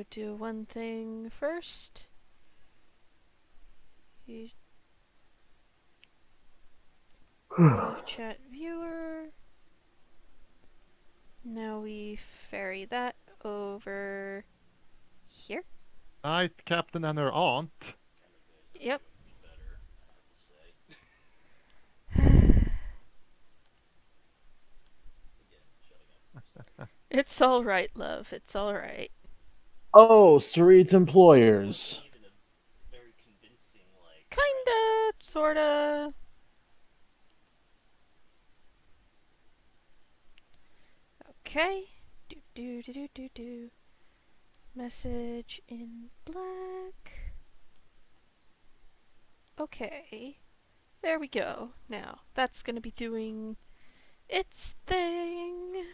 do one thing first. You live chat viewer. Now we ferry that over here. Night, Captain and her aunt. Yep. It's alright, love. It's alright. Oh, Sarit's employers. Kinda, sorta. Okay. Do. Message in black. Okay. There we go. Now, that's gonna be doing its thing.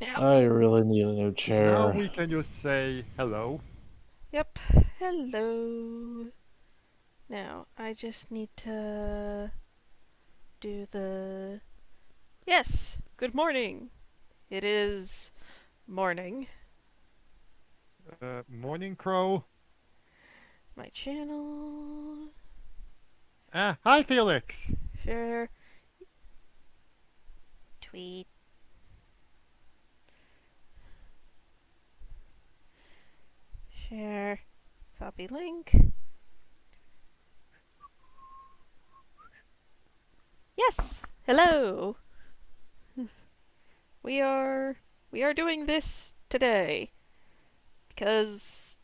Now, I really need a new Now chair. we can just say hello. yep. Hello. Now, I just need to do the. Yes, good morning. It is morning. Morning Crow. My channel. Hi Felix. Share. Tweet. Share. Copy link. Yes! Hello! We are doing this today because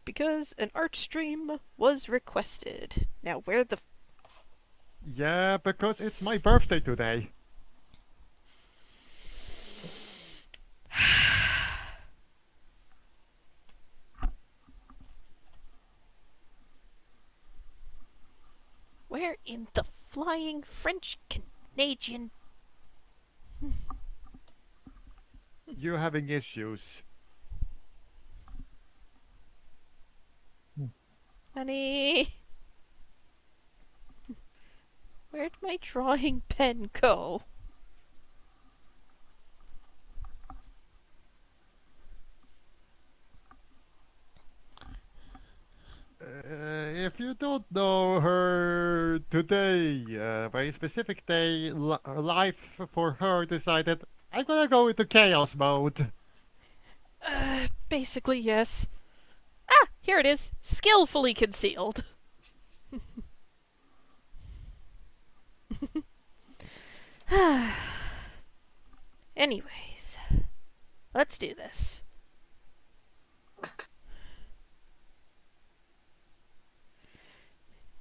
because an art stream was requested. Now where the Yeah, because it's my birthday today. where in the flying French Canadian You having issues. honey? Where'd my drawing pen go? If you don't know her today, very specific day, life for her decided I'm gonna go into chaos mode. Basically, yes. Ah, here it is. Skillfully concealed. Anyways, let's do this.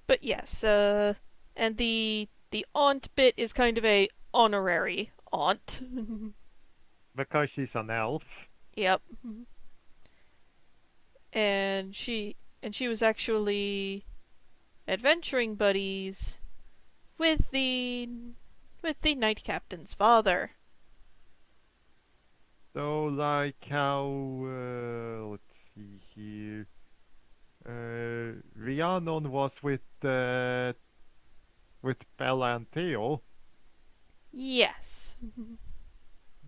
But yes, and the aunt bit is kind of a honorary aunt. Because she's an elf. Yep. And she was actually adventuring buddies with the knight captain's father. So, like how, let's see here. Rhiannon was with Bella and Theo. Yes.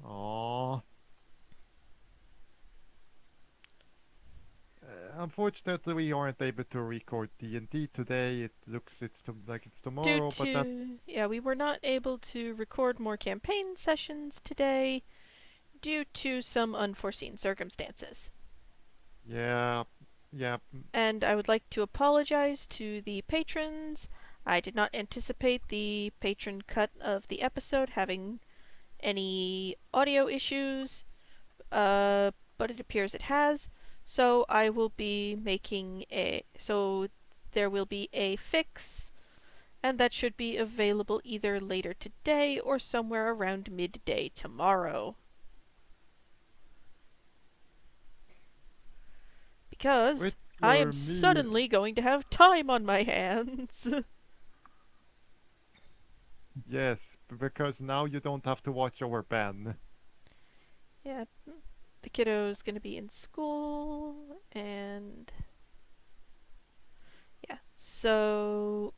Aww. Unfortunately, we aren't able to record D&D today. It looks like it's Due tomorrow, but that to yeah, we were not able to record more campaign sessions today due to some unforeseen circumstances. yeah, yeah. And I would like to apologize to the patrons. I did not anticipate the patron cut of the episode having any audio issues, but it appears it has. So I will be making so there will be a fix, and that should be available either later today or somewhere around midday tomorrow. Because With I am your suddenly going to have time on my hands. yes, because now you don't have to watch over Ben. Yeah, the kiddo's gonna be in school, and yeah, so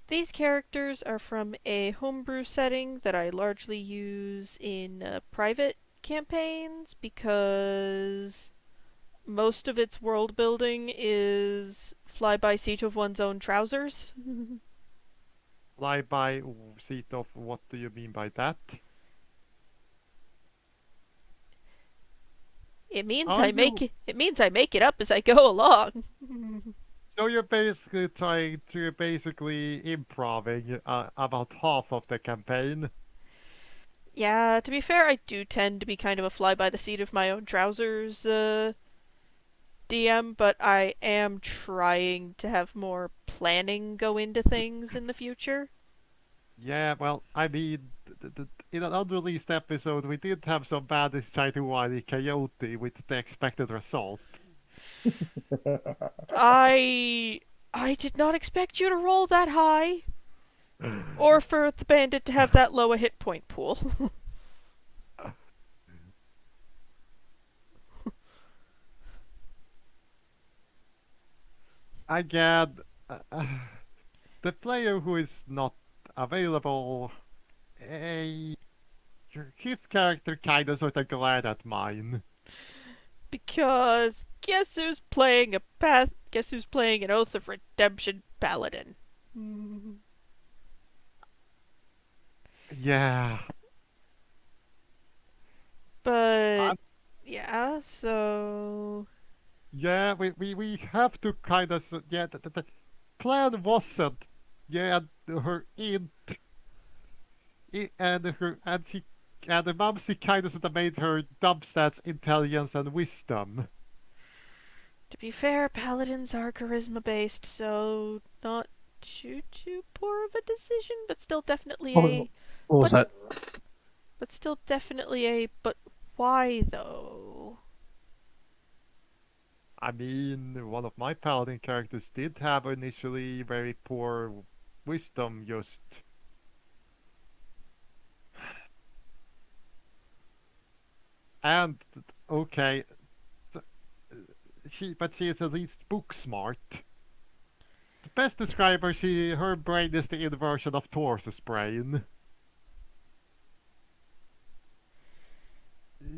These characters are from a homebrew setting that I largely use in private campaigns because most of its world building is fly by seat of one's own trousers. Fly by seat of what do you mean by that? Are you It means I make it up as I go along. so you're basically trying to improving about half of the campaign? Yeah, to be fair, I do tend to be kind of a fly by the seat of my own trousers DM, but I am trying to have more planning go into things in the future. Yeah, well, I mean, in an unreleased episode, we did have some baddies try to whine a coyote with the expected result. I I did not expect you to roll that high, or for the bandit to have that low a hit point pool. Again, the player who is not available, eh, his character kinda sorta glared at mine. Because guess who's playing a path? Guess who's playing an Oath of Redemption paladin? Yeah. But yeah, so Yeah, we have to kind of yeah. The plan wasn't yeah her int and her and she and the Mumsy kind of sort of made her dump stats intelligence and wisdom. to be fair, paladins are charisma based, so not too poor of a decision, but still definitely What a was but that? but still definitely a but why though? I mean, one of my paladin characters did have initially very poor wisdom, just and okay, she is at least book smart. The best describer, her brain is the inversion of Taurus's brain.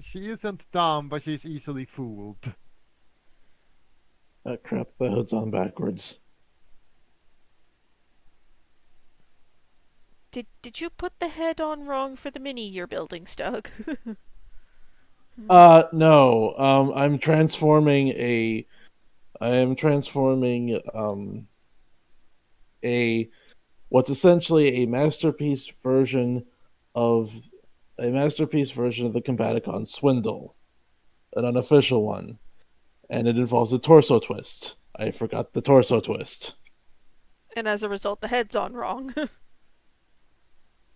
She isn't dumb, but she's easily fooled. Ah, crap, the hood's on backwards. Did you put the head on wrong for the mini you're building, Stug? No. I am transforming a what's essentially of a masterpiece version of the Combaticon Swindle, an unofficial one, and it involves a torso twist. I forgot the torso twist. And as a result, the head's on wrong.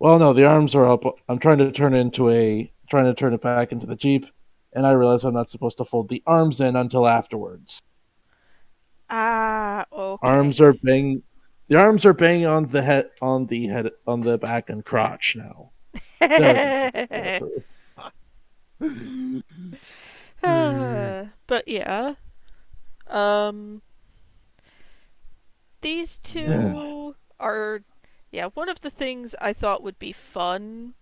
Well, no, the arms are up. I'm trying to turn it back into the Jeep, and I realize I'm not supposed to fold the arms in until afterwards. Ah, okay. Arms are bang The arms are banging on the back and crotch now. There we go. But yeah, um, these Yeah. two are, yeah, one of the things I thought would be fun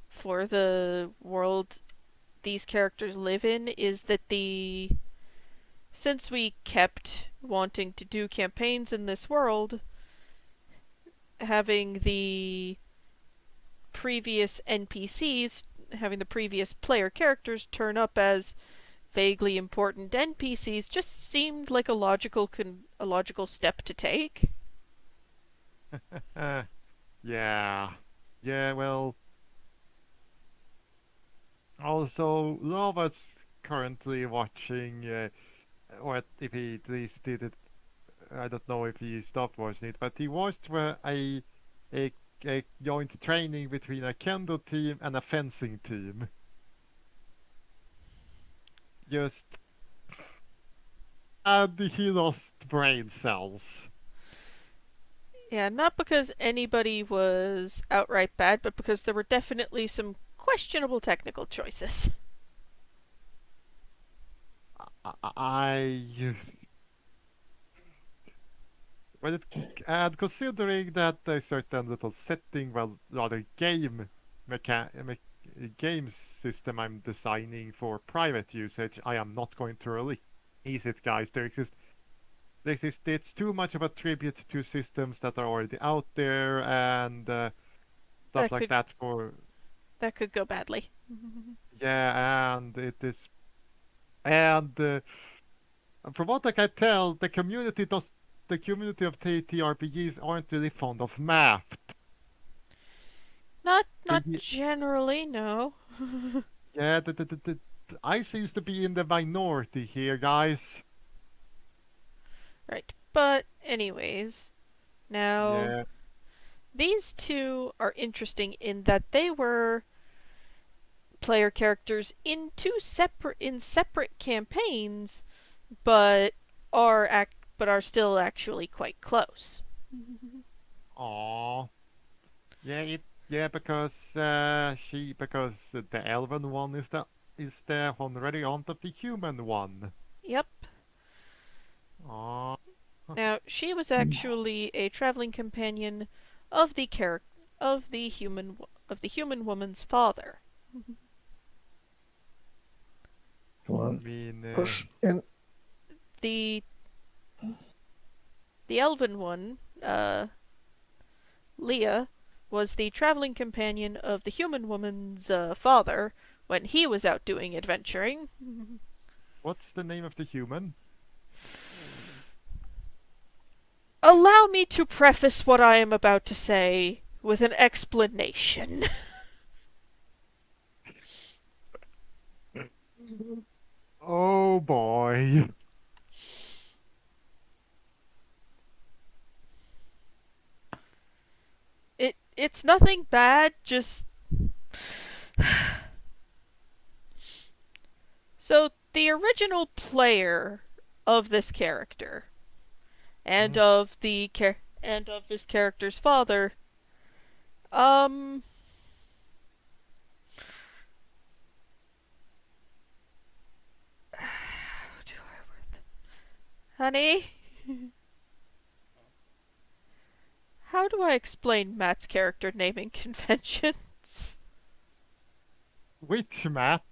for the world these characters live in is that since we kept wanting to do campaigns in this world, having the previous NPCs, having the previous player characters turn up as vaguely important NPCs just seemed like a logical step to take. Yeah. Yeah, well, also, Lova's currently watching, or if he at least did it, I don't know if he stopped watching it, but he watched a, a joint training between a kendo team and a fencing team. Just, and he lost brain cells. Yeah, not because anybody was outright bad, but because there were definitely some questionable technical choices. I Well, and considering that a certain little setting, well, rather game system I'm designing for private usage, I am not going to release it, guys. It's too much of a tribute to systems that are already out there and stuff That like could that. For that could go badly. yeah, and it is and from what I can tell, the community of TTRPGs aren't really fond of math. Not The, generally, no. yeah, I seems to be in the minority here, guys. Right. But anyways, now Yeah. these two are interesting in that they were player characters in separate campaigns, but are still actually quite close. Aww. Yeah, because the elven one is the already aunt of the human one. Yep. Aww. Now she was actually a traveling companion of the character of the human woman's father. Come I on, mean, push in. The the elven one, Leah, was the traveling companion of the human woman's father when he was out doing adventuring. what's the name of the human? Allow me to preface what I am about to say with an explanation. Oh boy. It's nothing bad, just so the original player of this character and Mm. and of this character's father, um, honey, how do I explain Matt's character naming conventions? Which Matt?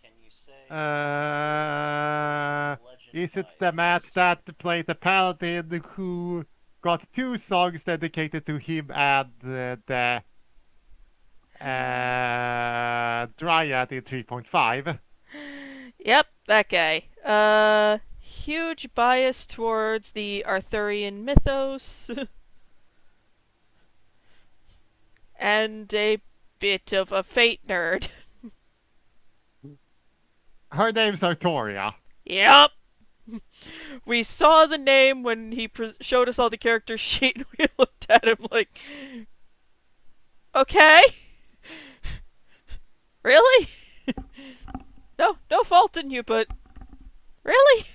Can you say Is legend it the Matt wise? that played the paladin who got two songs dedicated to him and the Dryad in 3.5? Yep, that guy. Huge bias towards the Arthurian mythos, and a bit of a fate nerd. Her name's Artoria. Yep. We saw the name when he showed us all the character sheet, and we looked at him like, okay, really? No fault in you, but really?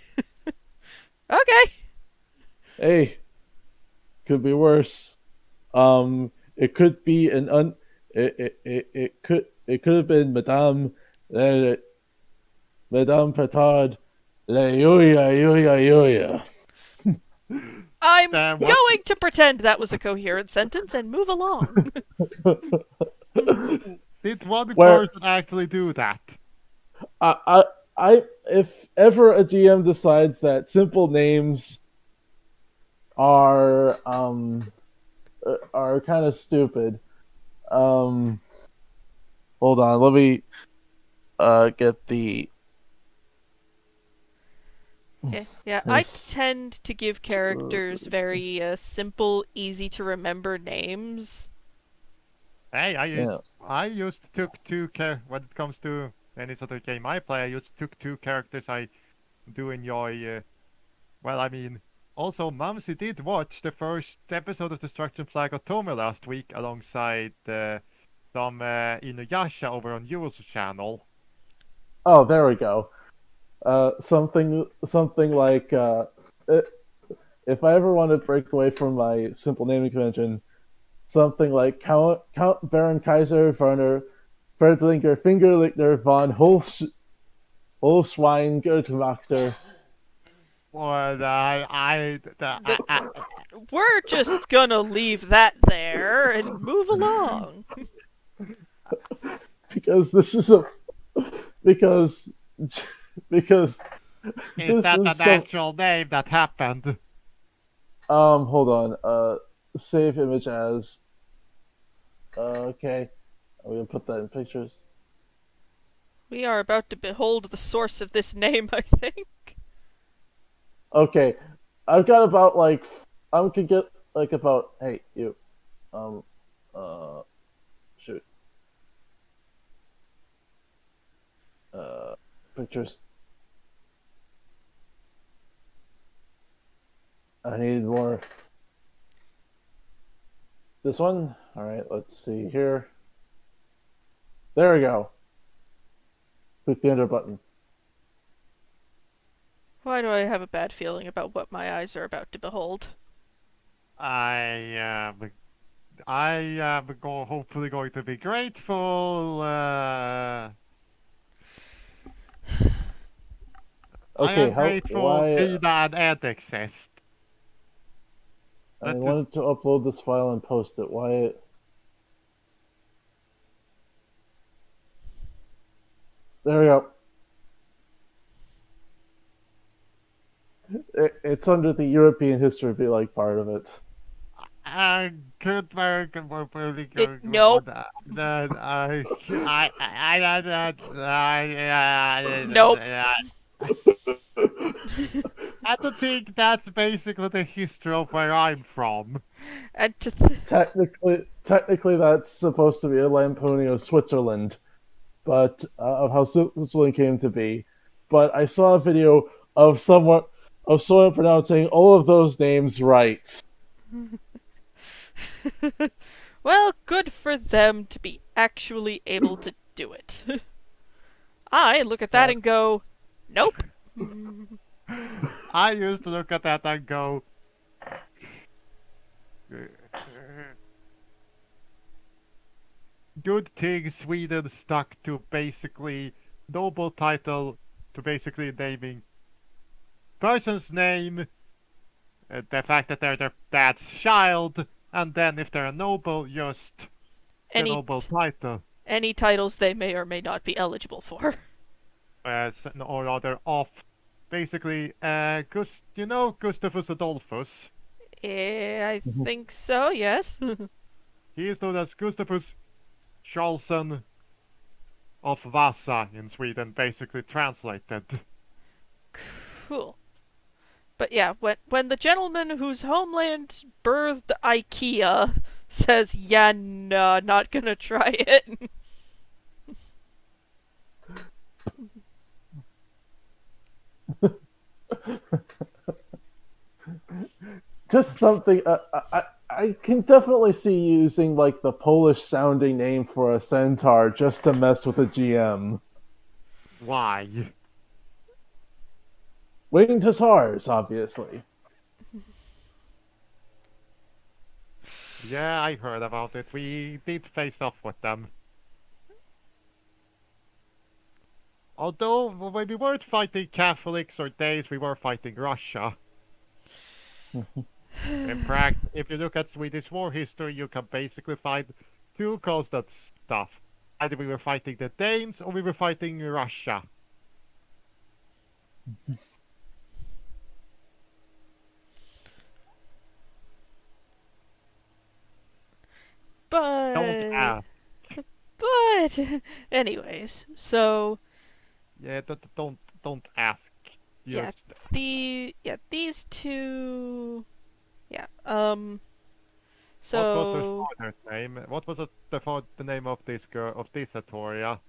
Okay. Hey, could be worse. It could be an un. It could have been uh, Madame Petard. Yuya Yuya Yuya. I'm What? going to pretend that was a coherent sentence and move along. Did one Where person actually do that? if ever a GM decides that simple names are kind of stupid, um, hold on, let me get the Yeah, I tend to give characters very simple, easy to remember names. Hey, yeah. I used took when it comes to any sort of game I play. I used took two characters I do enjoy. Well, I mean, also Mumsy did watch the first episode of Destruction Flag Otome last week alongside some Inuyasha over on Yu's channel. Oh, there we go. Something like if I ever want to break away from my simple naming convention, something like Count Baron Kaiser Werner Ferdlinger Fingerlichner von Holschweingertmachter. But The, we're just gonna leave that there and move along. because this is a because because is this that is an some actual name that happened? hold on save image as okay, I'm gonna put that in pictures. We are about to behold the source of this name, I think. Okay, I've got about like I could get like about hey you um uh shoot uh pictures. I need more. This one. All right, let's see here. There we go. Click the enter button. Why do I have a bad feeling about what my eyes are about to behold? I I am hopefully going to be grateful. I Okay, am how grateful why Tina and Ed exist. I That is wanted to upload this file and post it. Why? There we go. It's under the European history be like part of it. good work, really good. Nope. Nope. I don't think that's basically the history of where I'm from. And to Technically, that's supposed to be a lampooning of Switzerland, but of how Switzerland came to be. But I saw a video of someone pronouncing all of those names right. well, good for them to be actually able to do it. I look at that Uh, and go, nope. I used to look at that and go, good thing Sweden stuck to basically noble title to basically naming person's name, the fact that they're their dad's child, and then if they're a noble, just the Any noble title. any titles they may or may not be eligible for. Or rather off. Basically, you know Gustavus Adolphus? I think so, yes. He is known as Gustavus Charlesson of Vasa in Sweden, basically translated. Cool. But yeah, when the gentleman whose homeland birthed IKEA says, yeah, no, not gonna try it. Just something. I can definitely see using like the Polish sounding name for a centaur just to mess with the GM. Why? Waiting to SARS, obviously. Yeah, I heard about it. We did face off with them. Although, when we weren't fighting Catholics or Danes, we were fighting Russia. In fact, if you look at Swedish war history, you can basically find two constant stuff. Either we were fighting the Danes or we were fighting Russia. Don't But ask. but anyways, so Yeah, don't ask. yeah, Just these two yeah, what was her so father's name? What was the name of this girl, of this Artoria?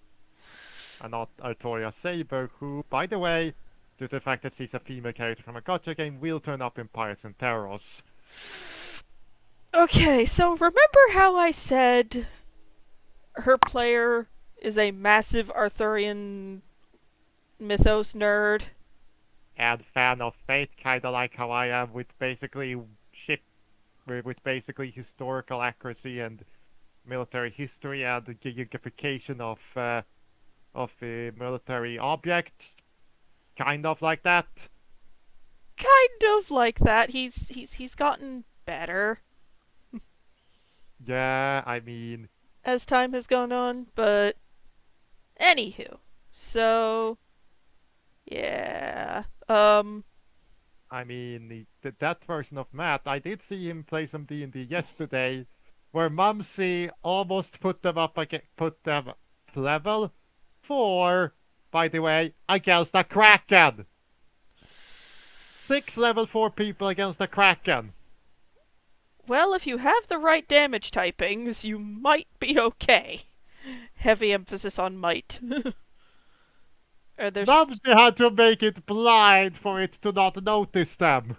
And not Artoria Saber, who, by the way, due to the fact that she's a female character from a gacha game, will turn up in Pirates and Terrors. okay, so remember how I said her player is a massive Arthurian mythos nerd? And fan of Fate, kinda like how I am with basically with basically historical accuracy and military history and the gigification of military objects, kind of like that. kind of like that. He's gotten better Yeah, I mean, as time has gone on, but anywho. So, yeah. that version of Matt, I did see him play some D&D yesterday, where Mumsy almost put them to level 4, by the way, against a Kraken! 6 level 4 people against a Kraken! Well, if you have the right damage typings, you might be okay. Heavy emphasis on might. There's Mumsy had to make it blind for it to not notice them!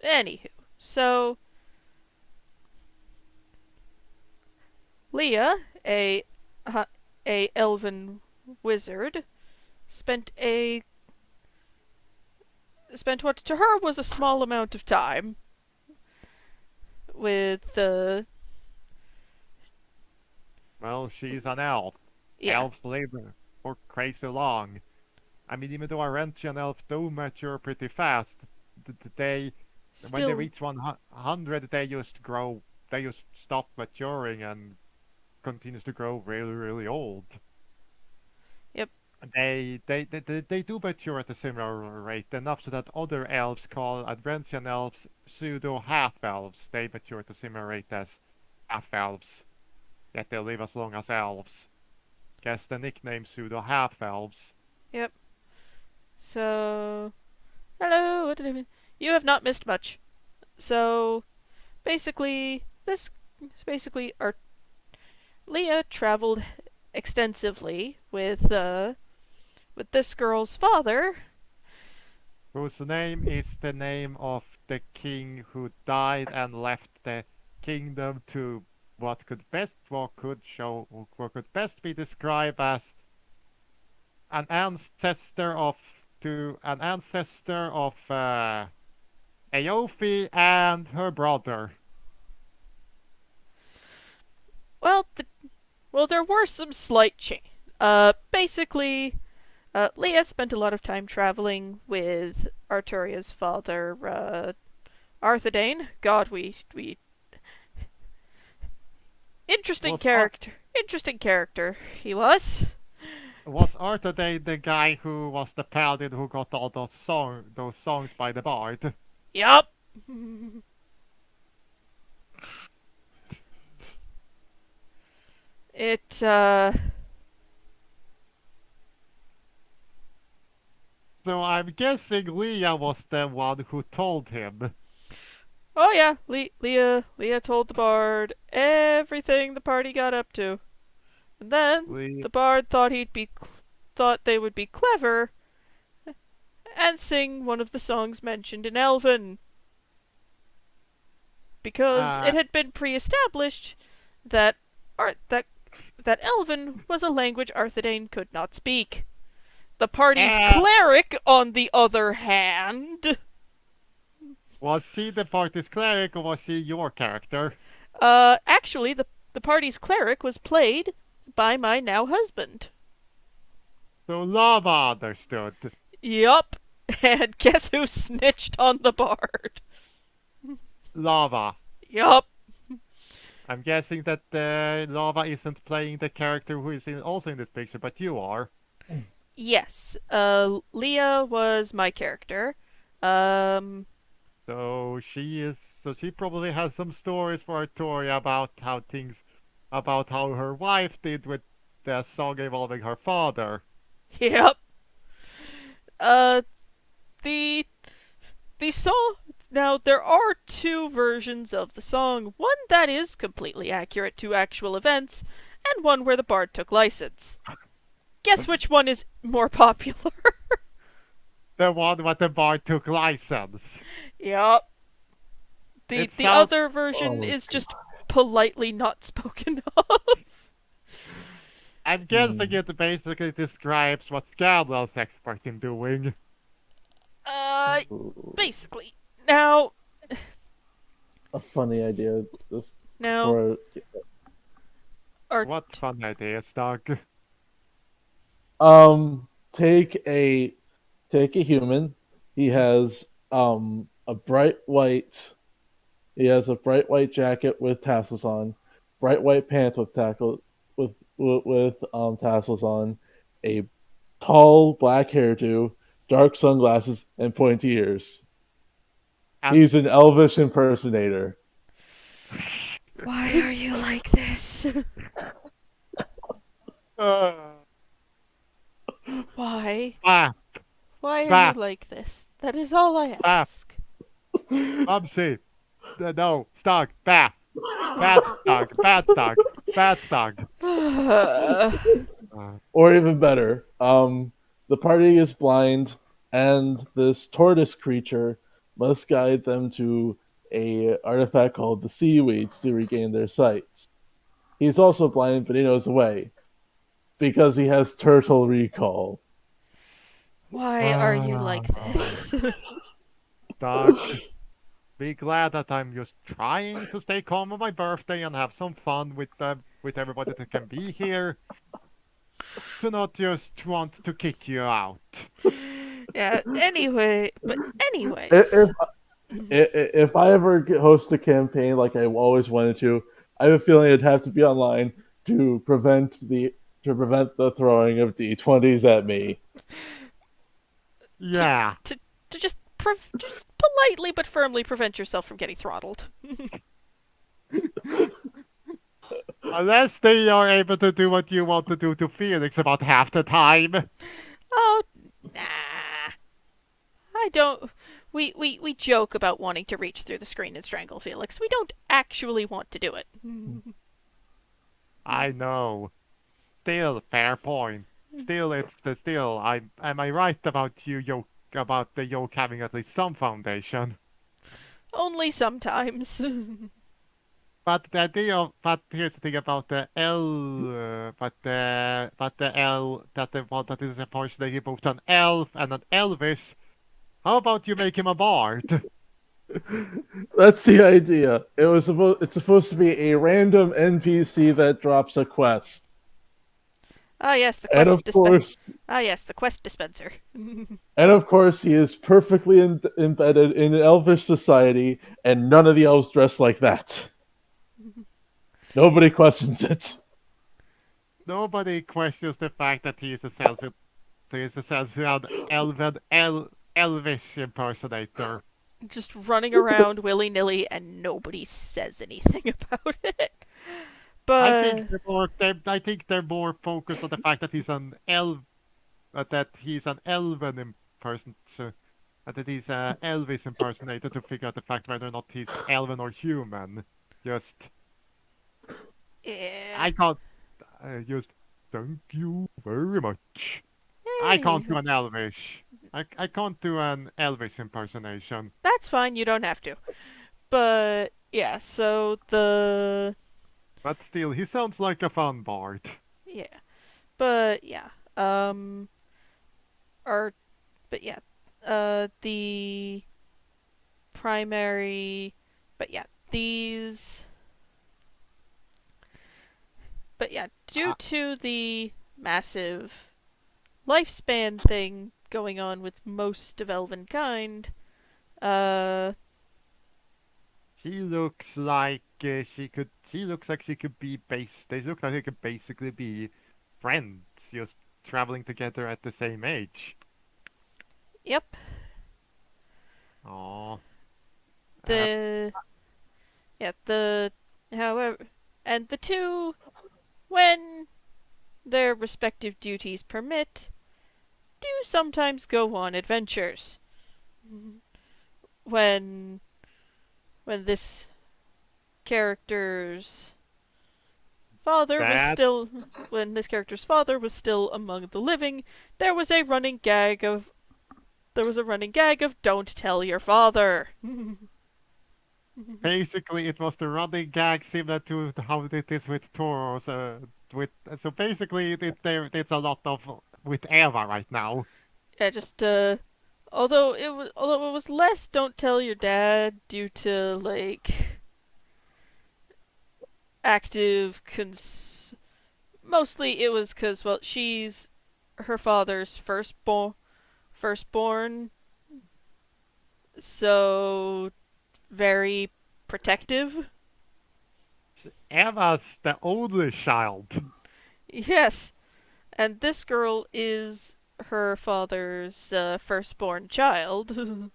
anywho. So Leah, a elven wizard, spent what to her was a small amount of time with the Well, she's an elf. yeah. Elves live for crazy long. I mean, even though Arentian elves do mature pretty fast, when they Still, reach 100, they just stop maturing and continues to grow really, really old. yep. They do mature at a similar rate, enough so that other elves called Adventian elves pseudo half-elves. They mature at a similar rate as half-elves, yet they live as long as elves. Guess the nickname pseudo half-elves. Yep. So, hello. What did I mean? You have not missed much. So, basically our Leah traveled extensively with this girl's father. Whose name is the name of the king who died and left the kingdom to what could best be described as an ancestor of Aofi and her brother. Well, there were some slight changes. Basically, Leah spent a lot of time traveling with Arturia's father, Arthedane. God, we interesting Was Ar- character. Interesting character he was. was Arthur the guy who was the paladin who got all those songs by the bard? Yup. It So I'm guessing Leah was the one who told him. Oh yeah, Leah told the bard everything the party got up to. And then Le- the bard thought they would be clever and sing one of the songs mentioned in Elven, because uh, it had been pre-established that Ar- that Elven was a language Arthedane could not speak. The party's uh, cleric, on the other hand, was she the party's cleric or was she your character? actually the party's cleric was played by my now husband. So Lava understood. Yup. And guess who snitched on the bard? Lava. Yup. I'm guessing that Lava isn't playing the character who is also in this picture, but you are. Yes. Leah was my character. Um, So she probably has some stories for Artoria about how her wife did with the song involving her father. yep. Uh, the song. Now there are two versions of the song. One that is completely accurate to actual events, and one where the bard took license. Guess which one is more popular? The one where the bard took license. Yup. The It the sounds other version Oh, is just politely not spoken of. I'm guessing it basically describes what Scandal's expert in doing. Uh, basically. Now, a funny idea. Just now, for or What fun ideas, Doug. take take a human. He has a bright white. He has a bright white jacket with tassels on, bright white pants with tassels on, a tall black hairdo, dark sunglasses, and pointy ears. And He's an elvish impersonator. Why are you like this? uh, Why? ah, Why are you bah, like this? That is all I bah, ask. Bubsy. No, Stog, bah, bad Stog, bad Stog, bad Stog. Uh, Or even better, the party is blind, and this tortoise creature must guide them to a artifact called the seaweeds to regain their sights. He's also blind, but he knows the way because he has turtle recall. Why are you like this? Stog, be glad that I'm just trying to stay calm on my birthday and have some fun with everybody that can be here. To not just want to kick you out. Yeah, anyway, but If anyways. if I ever host a campaign like I always wanted to, I have a feeling it'd have to be online to prevent the throwing of d20s at me. to, Yeah. to just politely but firmly prevent yourself from getting throttled. Unless they are able to do what you want to do to Felix about half the time. Oh, nah. I don't. We joke about wanting to reach through the screen and strangle Felix. We don't actually want to do it. I know. Still, fair point. Still, am I right about about the yoke having at least some foundation? Only sometimes. But the idea, but here's the thing about the but the L that the one that is unfortunately both an elf and an Elvis. How about you make him a bard? That's the idea. It's supposed to be a random NPC that drops a quest. Ah yes, the And quest of course, the quest dispenser. he is perfectly embedded in elvish society, and none of the elves dress like that. Nobody questions it. Nobody questions the fact that he is a self-found Elvis impersonator. Just running around willy nilly, and nobody says anything about it. But I think they're more focused on the fact that that he's an elven impersonator, that he's a Elvis impersonator to figure out the fact whether or not he's elven or human. Just yeah. I can't. Just thank you very much. I can't do Anywho, an Elvish. I can't do an Elvis impersonation. that's fine. You don't have to. But yeah, so the But still, he sounds like a fun bard. yeah, but yeah, our but yeah, the primary, but yeah, these, but yeah, due Uh, to the massive lifespan thing going on with most of Elvenkind, uh, she looks like she could. She looks like she could be base. They look like they could basically be friends, just traveling together at the same age. yep, Aww. Uh, the yeah the however, and the two, when their respective duties permit, do sometimes go on adventures. When this character's father was that still when this character's father was still among the living, there was a running gag of don't tell your father. basically it was the running gag similar to how it is with Toros. With so basically it's a lot of with Eva right now. Yeah, just although it was less don't tell your dad due to like active mostly it was cuz well she's her father's firstborn, so very protective. Emma's the only child. Yes, and this girl is her father's firstborn child.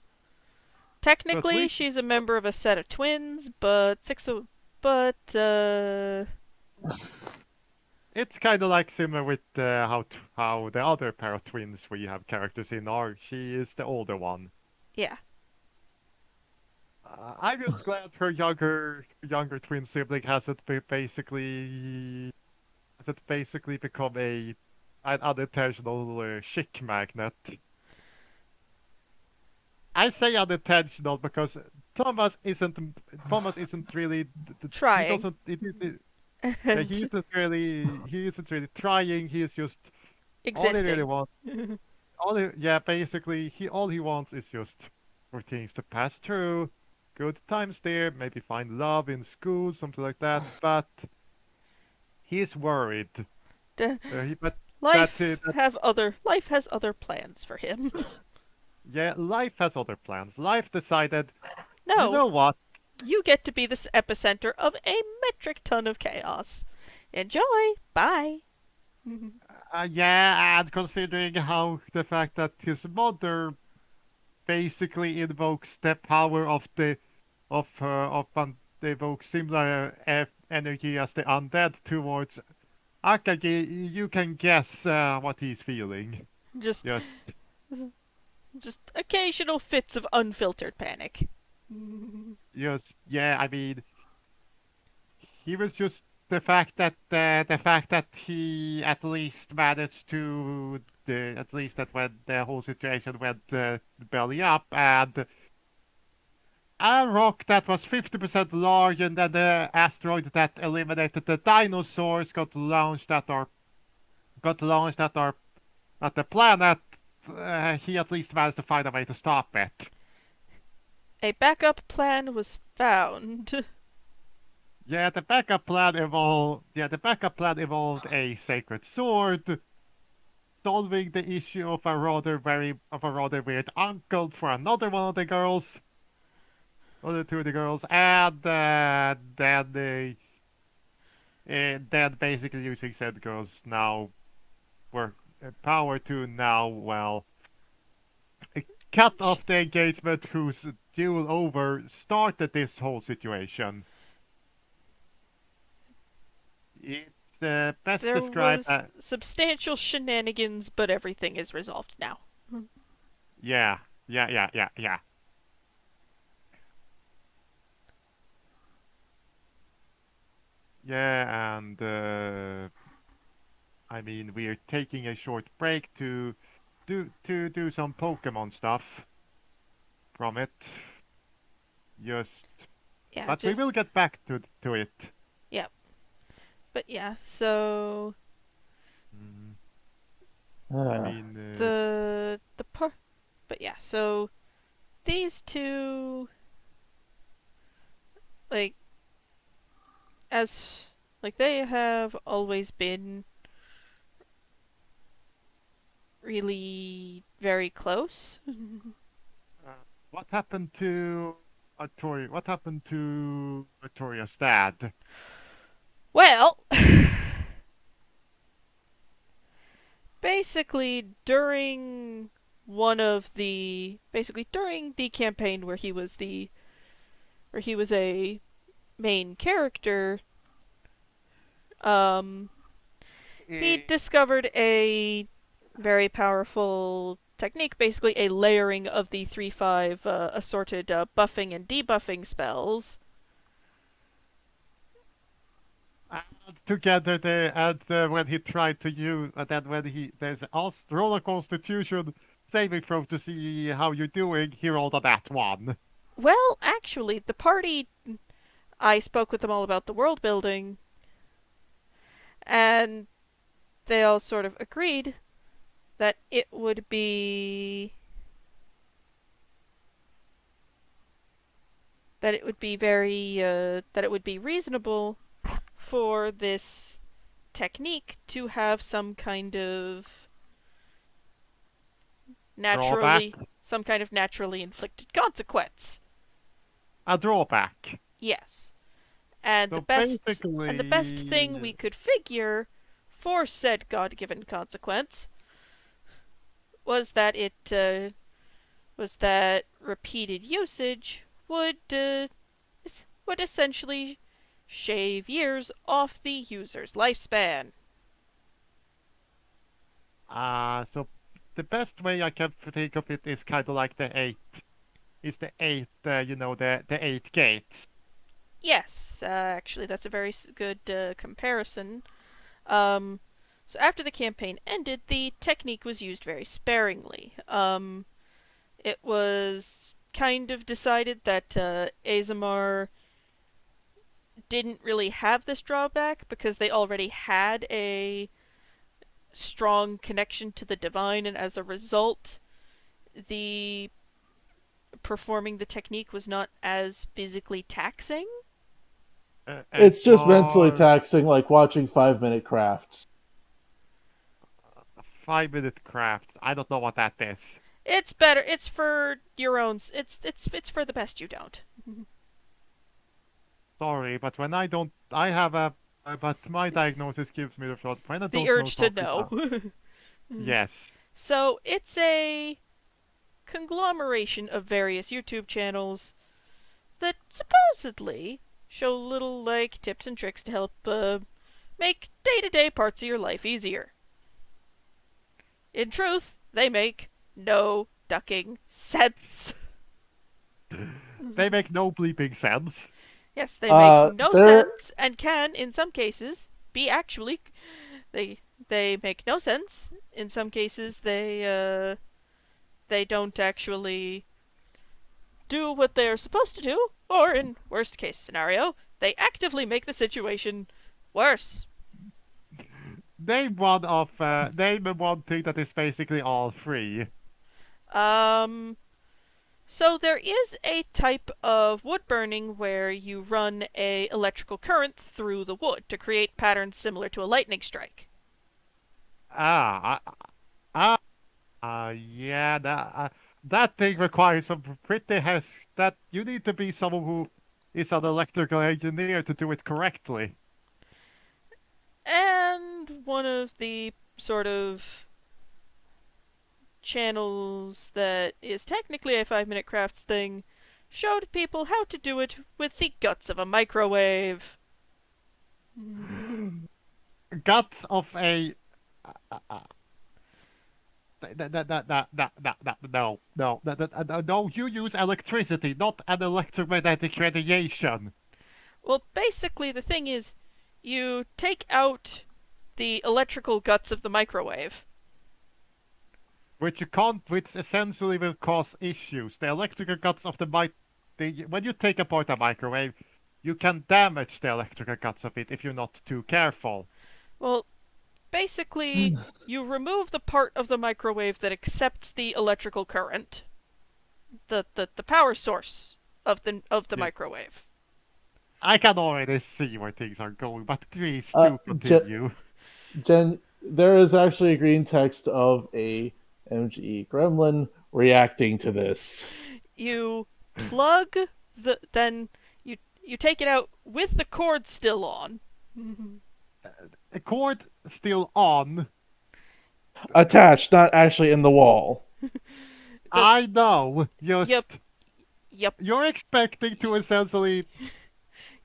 So at Technically, least she's a member of a set of twins, but it's kind of like similar with how the other pair of twins we have characters in are. She is the older one. yeah. I'm just glad her younger twin sibling hasn't basically become an unintentional chick magnet. I say unintentional because Thomas isn't Thomas isn't really he Trying. doesn't yeah, And he isn't really trying. He is just all he really existing. wants. Yeah, basically all he wants is just for things to pass through, good times there, maybe find love in school, something like that. But he's worried. D- But that life has other plans for him. yeah, life has other plans. Life decided, you No, know what? you get to be the epicenter of a metric ton of chaos. Enjoy. Bye. Yeah, and considering how the fact that his mother basically invokes the power of the of they evoke similar energy as the undead towards Akagi, you can guess what he's feeling. Just Just just occasional fits of unfiltered panic. yeah, I mean, he was just the fact that he at least managed to at least that when the whole situation went belly up and a rock that was 50% larger than the asteroid that eliminated the dinosaurs got launched at the planet. He at least managed to find a way to stop it. A backup plan was found. Yeah, the backup plan involved a sacred sword, solving the issue of a rather weird uncle for another one of the girls, other two of the girls, and then basically using said girls now were power to now cut off the engagement whose duel over started this whole situation. It's best There described was substantial shenanigans, but everything is resolved now. yeah, yeah, yeah, yeah, yeah. Yeah, and I mean we're taking a short break to do some Pokemon stuff from it. Just, Yeah, but we will get back to it. yeah. But yeah, so Mm, I Ah. mean, the part. But yeah, so these two, like, as like they have always been really very close. what happened to Artoria? What happened to Artoria's dad? Well, basically during the campaign where he was a main character, um he Eh, discovered a very powerful technique, basically a layering of the 3-5 assorted buffing and debuffing spells. And together they and when he tried to use and then when there's also roll a Constitution saving throw to see how you're doing. He rolled a that one. Well, actually, the party, I spoke with them all about the world building, and they all sort of agreed that it would be reasonable for this technique to have some kind of Drawback? some kind of naturally inflicted consequence. A drawback. Yes. And So the best thing we basically, could figure for said God-given consequence was that repeated usage would essentially shave years off the user's lifespan. so the best way I can think of it is kind of like the eight. Is the eight, the eight gates. Yes, actually, that's a very good comparison. Um, so after the campaign ended, the technique was used very sparingly. It was kind of decided that Azamar didn't really have this drawback because they already had a strong connection to the divine, and as a result, the performing the technique was not as physically taxing. It's just mentally For taxing, like watching 5 minute crafts. 5 minute crafts. I don't know what that is. It's better. It's for your own. It's for the best you don't. Sorry, but when I don't, I have a. But my diagnosis gives me the thought. When I The don't know urge to something, know. yes. So it's a conglomeration of various YouTube channels that supposedly show little like tips and tricks to help make day-to-day parts of your life easier. In truth, they make no ducking sense. They make no bleeping sense. Yes, they make no there sense and can, in some cases, be actually. They make no sense. In some cases, they don't actually do what they're supposed to do, or in worst case scenario, they actively make the situation worse. Name one thing that is basically all free. So there is a type of wood burning where you run a electrical current through the wood to create patterns similar to a lightning strike. Ah, yeah, that thing requires some pretty has that you need to be someone who is an electrical engineer to do it correctly. And one of the sort of channels that is technically a 5 minute crafts thing showed people how to do it with the guts of a microwave. Guts of a no, you use electricity, not an electromagnetic radiation. Well, basically, the thing is, you take out the electrical guts of the microwave. Which you can't, which essentially will cause issues. The electrical guts of when you take apart a microwave, you can damage the electrical guts of it if you're not too careful. Well, basically, you remove the part of the microwave that accepts the electrical current, the power source of the Yeah. microwave. I can already see where things are going, but please do continue. Jen, there is actually a green text of a MGE gremlin reacting to this. You plug then you take it out with the cord still on. A cord still on. Attached, not actually in the wall. I know. Yep. You're expecting to essentially.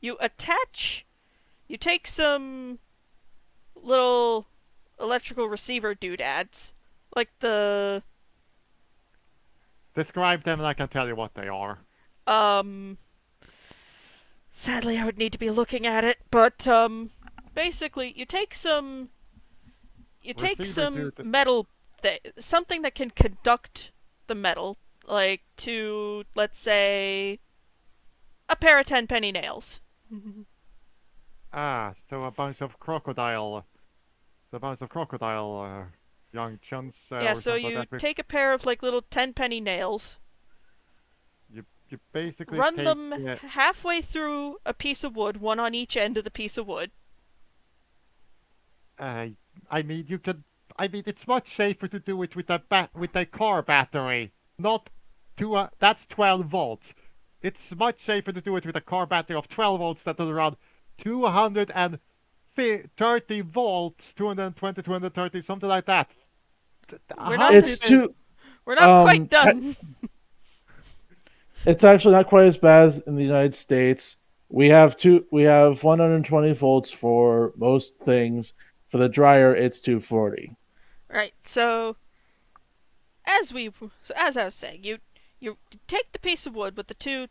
You take some little electrical receiver doodads, like the Describe them and I can tell you what they are. Sadly, I would need to be looking at it, but basically, you take some metal, something that can conduct the metal, like to, let's say, a pair of 10-penny nails. So a bunch of young chunks. Yeah, Or so something you like that. take a pair of like little 10-penny nails, You basically run take, them halfway through a piece of wood, one on each end of the piece of wood. I mean, you could I mean, it's much safer to do it with a car battery, not that's 12 volts. It's much safer to do it with a car battery of 12 volts that is around 230 volts, 220, 230, something like that. We're How not did It's it? too. we're not quite Te- done. it's actually not quite as bad as in the United States. We have 120 volts for most things. For the dryer, it's 240. Right. So as I was saying, you take the piece of wood with the two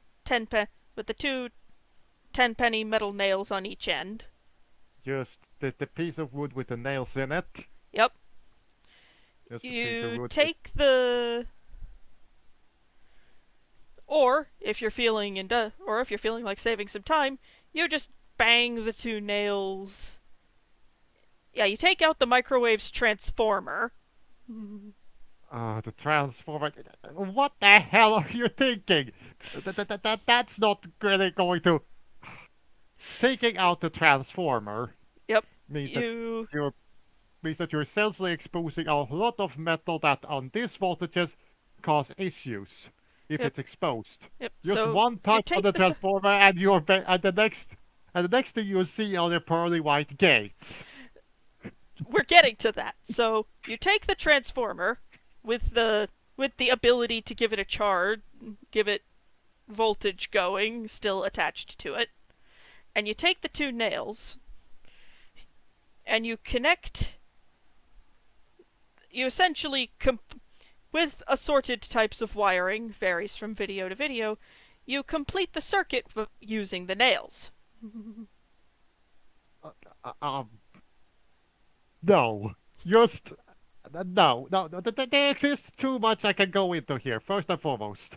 10-penny metal nails on each end. Just the piece of wood with the nails in it. Yep. Just a piece of You wood. take the or if you're feeling like saving some time, you just bang the two nails. Yeah, you take out the microwave's transformer. The transformer. What the hell are you thinking? That's not really going to. Taking out the transformer Yep. means You that you're essentially exposing a lot of metal that on these voltages cause issues if Yep. it's exposed. Yep. Just So one you touch on take the the transformer and the next thing you'll see are the pearly white gates. we're getting to that. So you take the transformer with the ability to give it a charge, give it voltage going, still attached to it, and you take the two nails and you connect. You essentially with assorted types of wiring, varies from video to video. You complete the circuit using the nails. Um, no, just no. There exists too much I can go into here. First and foremost,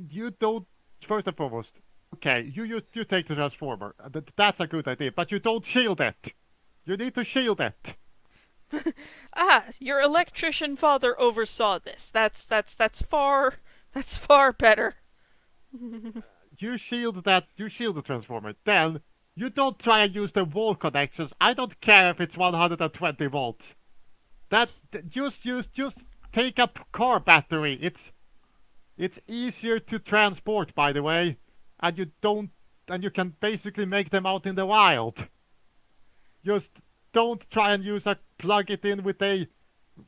you don't. First and foremost, okay, you take the transformer. That's a good idea, but you don't shield it. You need to shield it. Your electrician father oversaw this. That's far better. You shield that. You shield the transformer. Then you don't try and use the wall connections. I don't care if it's 120 volts. Just take a car battery. It's easier to transport, by the way, and you can basically make them out in the wild. Just don't try and plug it in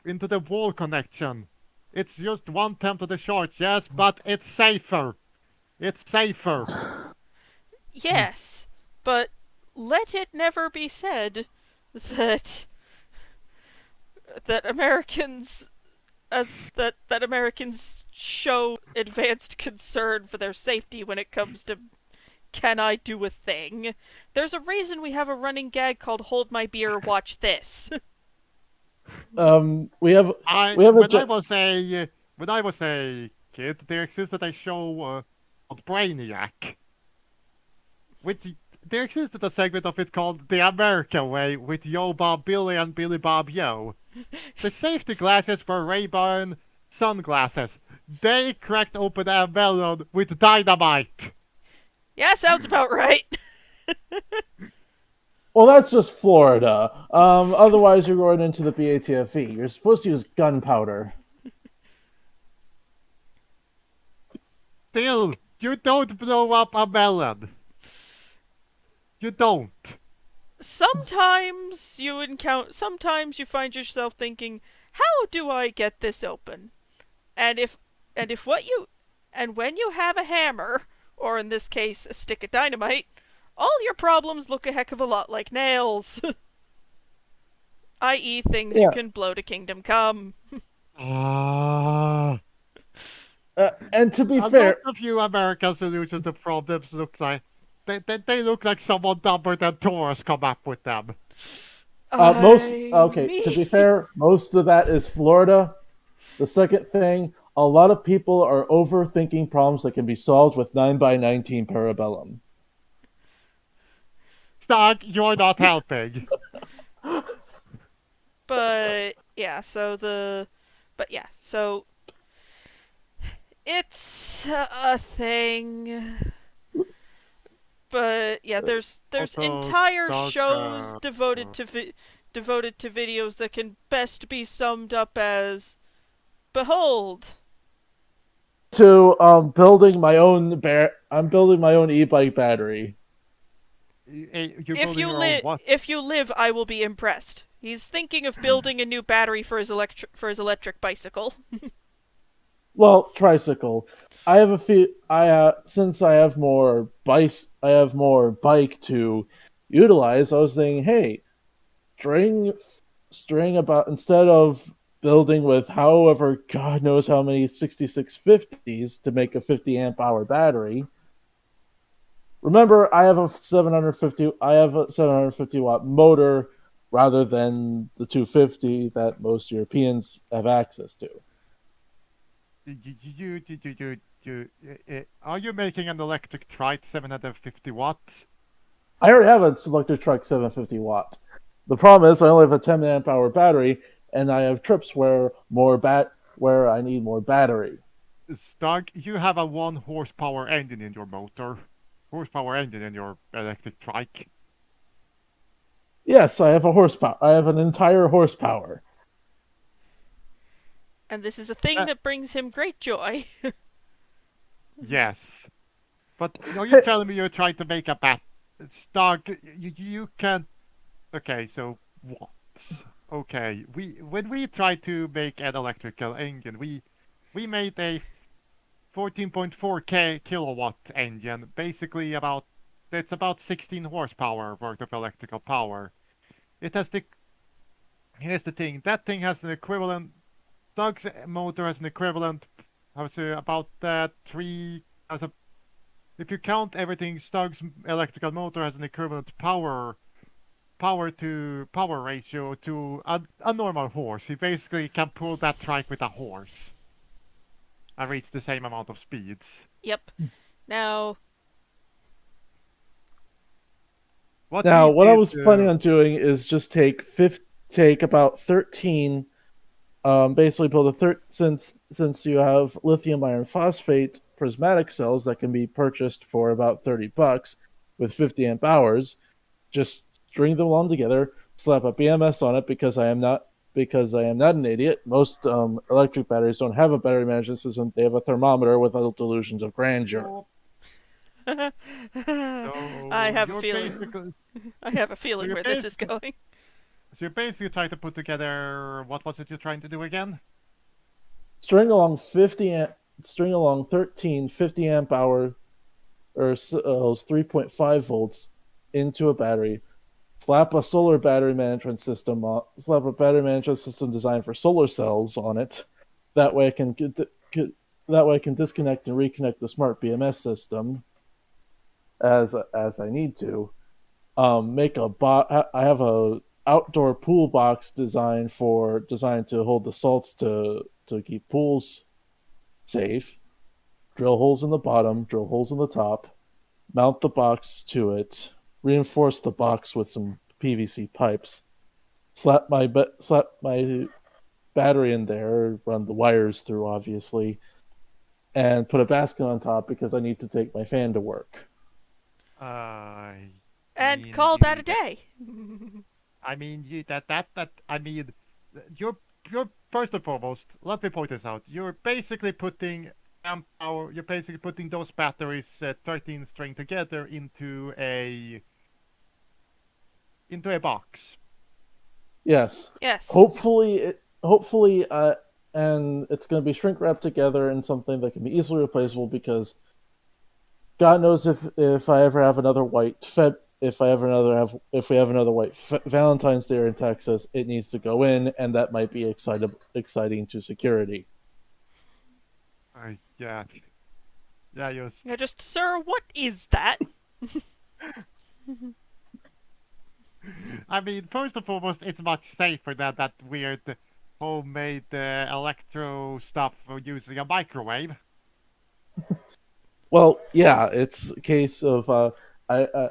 into the wall connection. It's just 1/10 of the charge, yes, but it's safer. It's safer. Yes, but let it never be said that that Americans that Americans show advanced concern for their safety when it comes to can I do a thing. There's a reason we have a running gag called "Hold my beer, watch this." We have I we have a when ge- I was a kid, there existed a show called Brainiac, which there existed a segment of it called The American Way with Yo Bob Billy and Billy Bob Yo. The safety glasses were Ray-Ban sunglasses. They cracked open a melon with dynamite. Yeah, sounds about right. Well, that's just Florida. Otherwise, you're going into the BATFE. You're supposed to use gunpowder. Still, you don't blow up a melon. You don't. Sometimes you find yourself thinking, how do I get this open? And if and if what you and when you have a hammer, or in this case a stick of dynamite, all your problems look a heck of a lot like nails. I.e. things you Yeah. can blow to kingdom come. Ah. And to be A fair, lot of you American solutions to problems look like they look like someone dumber than Taurus come up with them. To be fair, most of that is Florida. The second thing, a lot of people are overthinking problems that can be solved with 9x19 parabellum. Stag, you're not helping. But yeah, so it's a thing. But yeah, there's Also, entire dog. shows devoted to videos that can best be summed up as behold. To building my own I'm building my own e-bike battery. You're building your own what? If you live, I will be impressed. He's thinking of building a new battery for his electric bicycle. Well, tricycle. I have a few. Since I have more bike to utilize. I was thinking, hey, string string about instead of building with however God knows how many 6650s to make a 50 amp hour battery. Remember, I have a 750 watt motor rather than the 250 that most Europeans have access to. Are you making an electric trike 750 watts? I already have a electric truck 750 watt. The problem is I only have a 10 amp hour battery, and I have trips where I need more battery. Stug, you have a 1 horsepower engine in your motor. Horsepower engine in your electric trike. Yes, I have a horsepower. I have an entire horsepower. And this is a thing Uh, that brings him great joy. yes. But are you telling me you're trying to make a bat? Stug, you can't. Okay, so what? Okay, when we tried to make an electrical engine, we made a 14.4 kilowatt engine, basically it's about 16 horsepower worth of electrical power. It has the Here's the thing, that thing has an equivalent. Doug's motor has an equivalent. I would say about three as a. If you count everything, Doug's electrical motor has an equivalent power to power ratio to a normal horse. He basically can pull that trike with a horse and reach the same amount of speeds. Yep. Now, What Now, we what I did, was planning on doing is just take about 13, basically build since you have lithium iron phosphate prismatic cells that can be purchased for about $30 with 50 amp hours. Just string them along together, slap a BMS on it because I am not an idiot. Most electric batteries don't have a battery management system; they have a thermometer without delusions of grandeur. so, I so have a you're feeling. basically I have a so feeling you're where this is basically going. so you're basically trying to put together what was it you're trying to do again? String along 13 50 amp hour or 3.5 volts into a battery. Slap a battery management system designed for solar cells on it. That way, I can disconnect and reconnect the smart BMS system as I need to. Make a I have a outdoor pool box designed to hold the salts to keep pools safe. Drill holes in the bottom, drill holes in the top. Mount the box to it. Reinforce the box with some PVC pipes. Slap my battery in there. Run the wires through, obviously, and put a basket on top because I need to take my fan to work. I And mean, call that a that, day. I mean, you that I mean, you're first and foremost. Let me point this out. You're basically putting amp power. You're basically putting those batteries 13 string together into a box. Yes. Yes. And it's going to be shrink wrapped together in something that can be easily replaceable because God knows if I ever have another if we have another Valentine's Day in Texas, it needs to go in, and that might be exciting to security. Yeah, yeah. Yeah, just, sir, what is that? I mean, first and foremost, it's much safer than that weird homemade electro stuff using a microwave. Well, yeah, it's a case of I.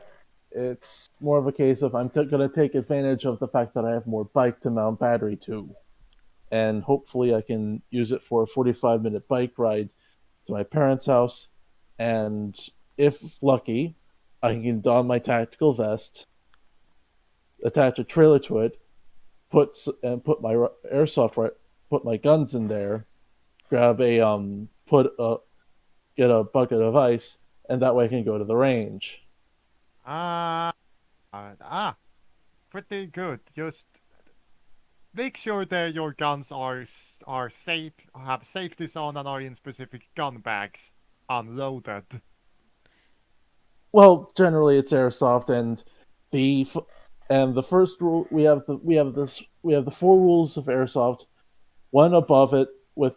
It's more of a case of going to take advantage of the fact that I have more bike to mount battery to, and hopefully I can use it for a 45-minute bike ride to my parents' house, and if lucky, I can don my tactical vest, attach a trailer to it, put my airsoft put my guns in there, grab a get a bucket of ice, and that way I can go to the range. Ah, pretty good. Just make sure that your guns are safe, have safeties on, and are in specific gun bags, unloaded. Well, generally it's airsoft, and the and the first rule we have the four rules of airsoft. One above it with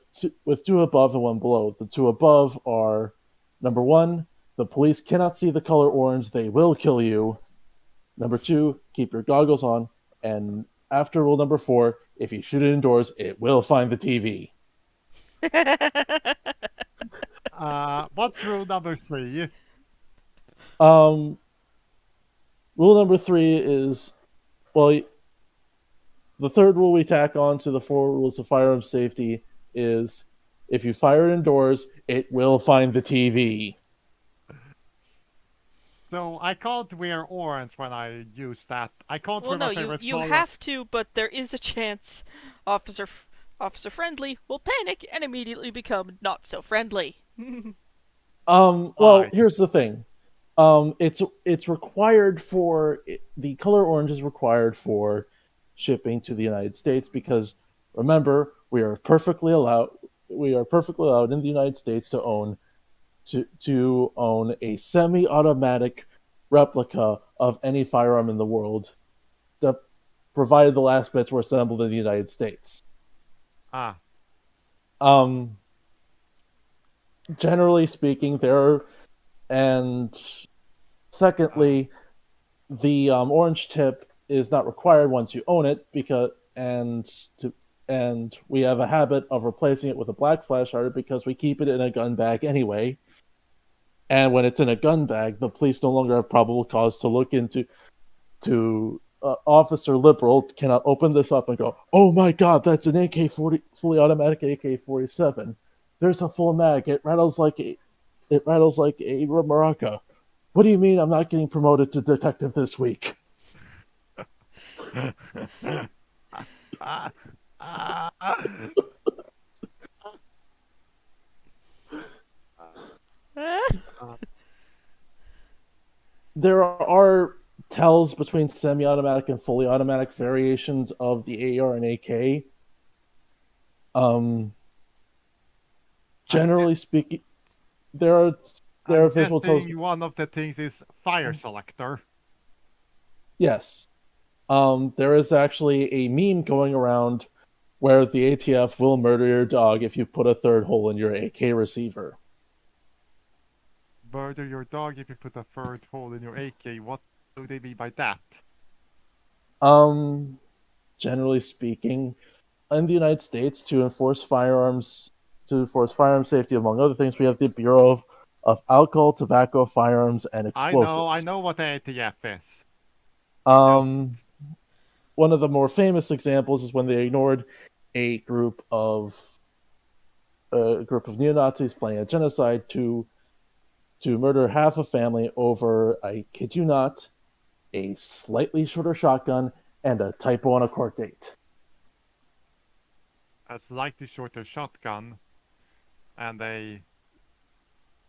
two above and one below. The two above are number one, the police cannot see the color orange; they will kill you. Number two, keep your goggles on, and after rule number four, if you shoot it indoors, it will find the TV. What's rule number 3? Um, Rule number three is well, the third rule we tack on to the four rules of firearm safety is if you fire indoors, it will find the TV. So I can't wear orange when I use that. I can't Well, wear no, my you favorite you color. have to, but there is a chance Officer Officer Friendly will panic and immediately become not so friendly. Well, Why? here's the thing. It's required for the color orange is required for shipping to the United States because remember we are perfectly allowed in the United States to own a semi-automatic replica of any firearm in the world, that, provided the last bits were assembled in the United States. Ah, Um, Generally speaking, there are, and uh, secondly, the orange tip is not required once you own it because to and we have a habit of replacing it with a black flashlight because we keep it in a gun bag anyway. And when it's in a gun bag, the police no longer have probable cause to look into to Officer Liberal cannot open this up and go, "Oh my God, that's an AK-40 fully automatic AK-47. There's a full mag. It rattles like a maraca. What do you mean I'm not getting promoted to detective this week?" ah, ah, There are tells between semi-automatic and fully automatic variations of the AR and AK. Um, I'm guess Generally speaking, there are there I'm are visual tells. guessing one of the things is fire selector. Yes, there is actually a meme going around where the ATF will murder your dog if you put a third hole in your AK receiver. Murder your dog if you put a third hole in your AK. What do they mean by that? Um, Generally speaking, in the United States, to enforce firearm safety, among other things, we have the Bureau of Alcohol, Tobacco, Firearms, and I Explosives. know what the ATF is. Just Um, One of the more famous examples is when they ignored a group of neo Nazis planning a genocide to murder half a family over, I kid you not, a slightly shorter shotgun and a typo on a court date. a slightly shorter shotgun and a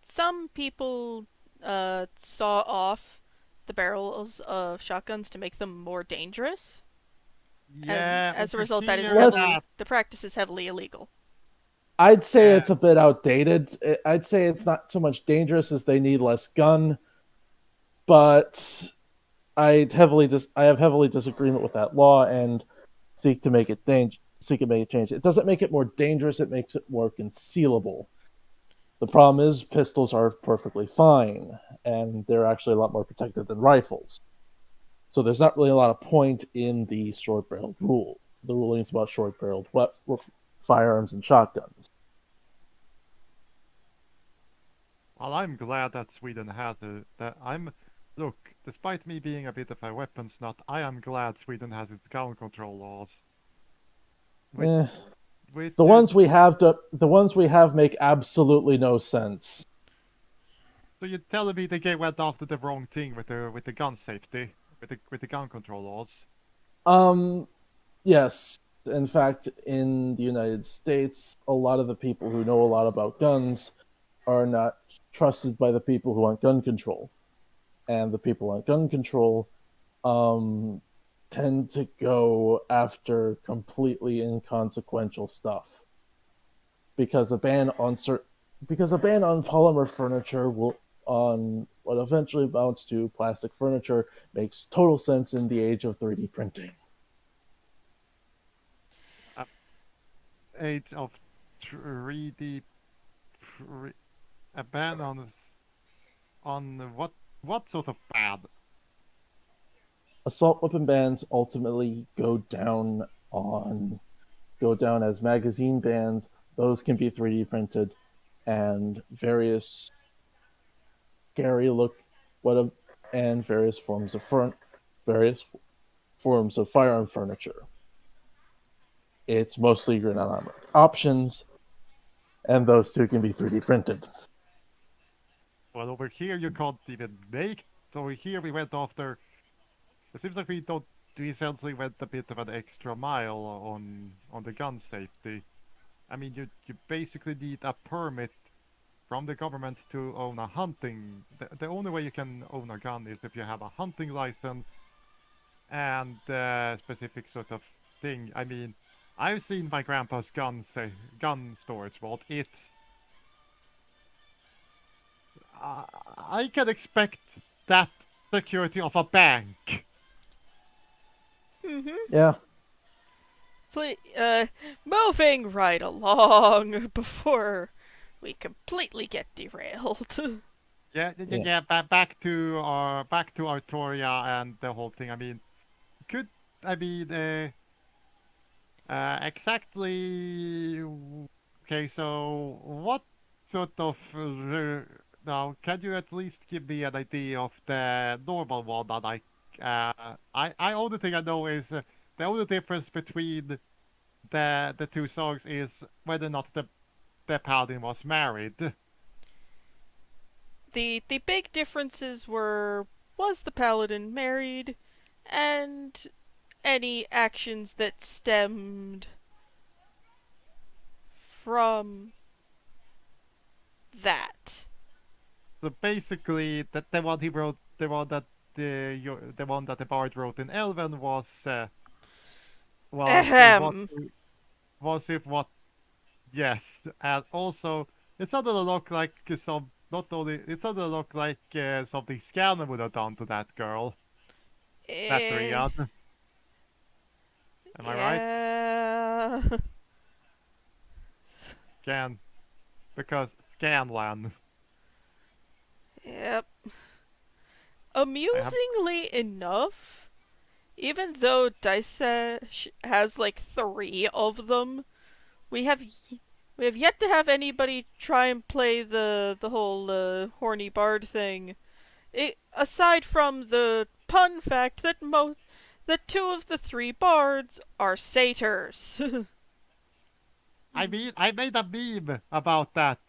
Some people saw off the barrels of shotguns to make them more dangerous, and yeah, as a over result, that is here Yes, that the practice is heavily illegal. I'd say yeah. it's a bit outdated. I'd say it's not so much dangerous as they need less gun, but I have heavily disagreement with that law and seek to make it change. It doesn't make it more dangerous, it makes it more concealable. The problem is pistols are perfectly fine, and they're actually a lot more protected than rifles. So there's not really a lot of point in the short barreled rule. The rulings about short barreled firearms and shotguns. Well, I'm glad that Sweden has a that I'm look, despite me being a bit of a weapons nut, I am glad Sweden has its gun control laws. Which Eh, which is the ones we have make absolutely no sense. So you're telling me they went after the wrong thing with the gun safety, with the gun control laws? Um, yes. In fact, in the United States, a lot of the people who know a lot about guns are not trusted by the people who want gun control. And the people on gun control um, tend to go after completely inconsequential stuff because a ban on polymer furniture will on what eventually amounts to plastic furniture makes total sense in the age of 3D printing. Uh, Age of 3D, a ban on what sort of ban? Assault weapon bans ultimately go down as magazine bans. Those can be 3D printed, and various scary look what and various forms of firearm furniture. It's mostly your non-armored options, and those two can be 3D printed. Well, over here you can't even make. So over here we went after. It seems like we don't. We essentially went a bit of an extra mile on the gun safety. I mean, you basically need a permit from the government to own a hunting. The only way you can own a gun is if you have a hunting license and specific sort of thing. I mean, I've seen my grandpa's gun storage vault. It's I can expect that security of a bank. Mm-hmm. Yeah, Moving right along before we completely get derailed. Yeah, yeah, yeah. yeah. yeah, back to Artoria and the whole thing. I mean, could I mean exactly? Okay, so what sort of now can you at least give me an idea of the normal one that I only thing I know is the only difference between the two songs is whether or not the paladin was married. The big differences were, was the paladin married, and any actions that stemmed from that. So basically, the one he wrote, the one that the bard wrote in Elven was Ahem. was if what yes, and also it sounded a lot like some not only it sounded a lot like something Scanner would have done to that girl, that Eh, Riyadh. Am I right? yeah. Scan because Scanlan. Yep. I have Amusingly enough, even though Dice has like 3 of them, we have we have yet to have anybody try and play the whole horny bard thing. Aside from the pun fact that that 2 of the 3 bards are satyrs. I made a meme about that.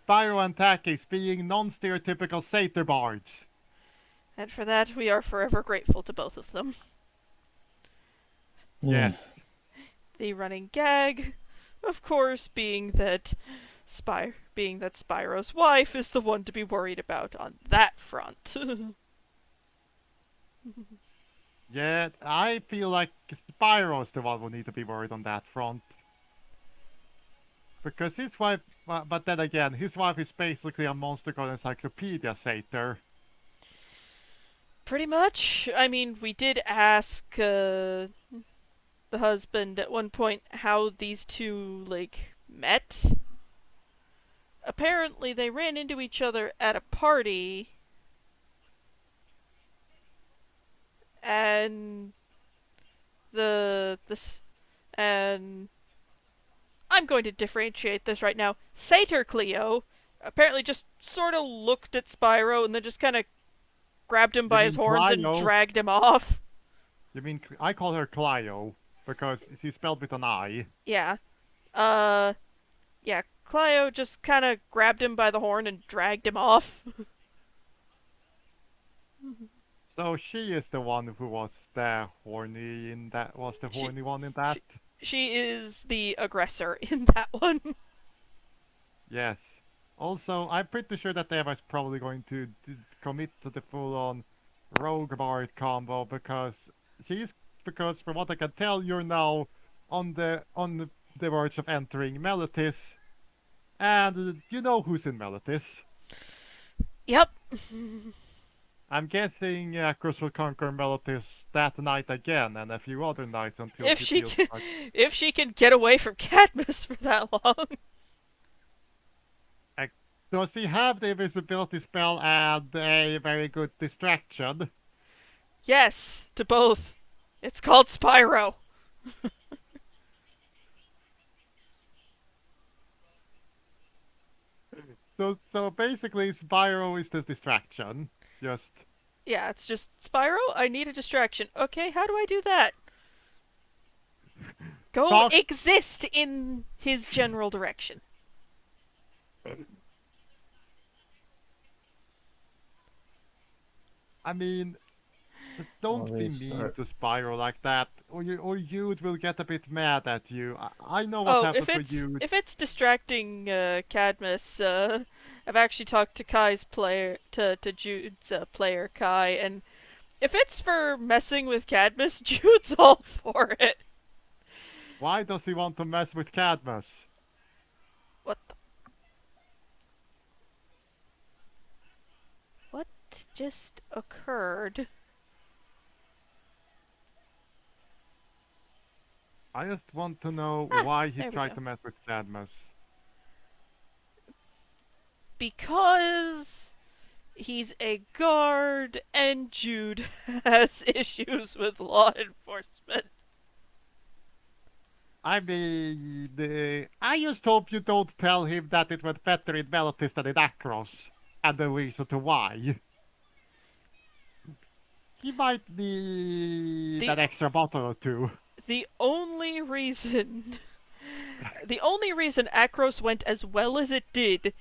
Spyro and Takis being non-stereotypical satyr bards. And for that we are forever grateful to both of them. Hmm. Yes. The running gag, of course, being that Spyro's wife is the one to be worried about on that front. Yeah, I feel like Spyro's the one who need to be worried on that front. Because his wife, but then again, his wife is basically a monster god encyclopedia satyr. Pretty much. I mean, we did ask the husband at one point how these two, like, met. Apparently, they ran into each other at a party, and and I'm going to differentiate this right now. Satyr Cleo apparently just sort of looked at Spyro and then just kind of grabbed him You by his mean horns and Clio? dragged him off. You mean I call her Clio because she's spelled with an I. Yeah. Uh, yeah. Clio just kind of grabbed him by the horn and dragged him off. So she is the one who was the horny in that was the she, horny one in she, that. she is the aggressor in that one. Yes. Also, I'm pretty sure that Eva is probably going to commit to the full-on rogue bard combo because from what I can tell, you're now on the verge of entering Meletis, and you know who's in Meletis. Yep. I'm guessing Chris will conquer Meletis that night again, and a few other nights until If she she feels can, like. if she can get away from Cadmus for that long. Does he have the invisibility spell and a very good distraction? Yes, to both. It's called Spyro. So basically, Spyro is the distraction. Just Yeah, it's just Spyro. I need a distraction. Okay, how do I do that? Go talk. exist in his general direction. I mean, don't Let be me mean start. to Spyro like that, or Youth will get a bit mad at you. I know what Oh, happened for you. if it's distracting Cadmus, I've actually talked to Kai's player to Jude's player Kai, and if it's for messing with Cadmus, Jude's all for it. Why does he want to mess with Cadmus? What? What just occurred? I just want to know Ah, why he there we tried go. to mess with Cadmus. Because he's a guard and Jude has issues with law enforcement. I mean, I just hope you don't tell him that it went better in Meletis than in Akros, and the reason to why. He might need The an extra bottle or two. the only reason the only reason Akros went as well as it did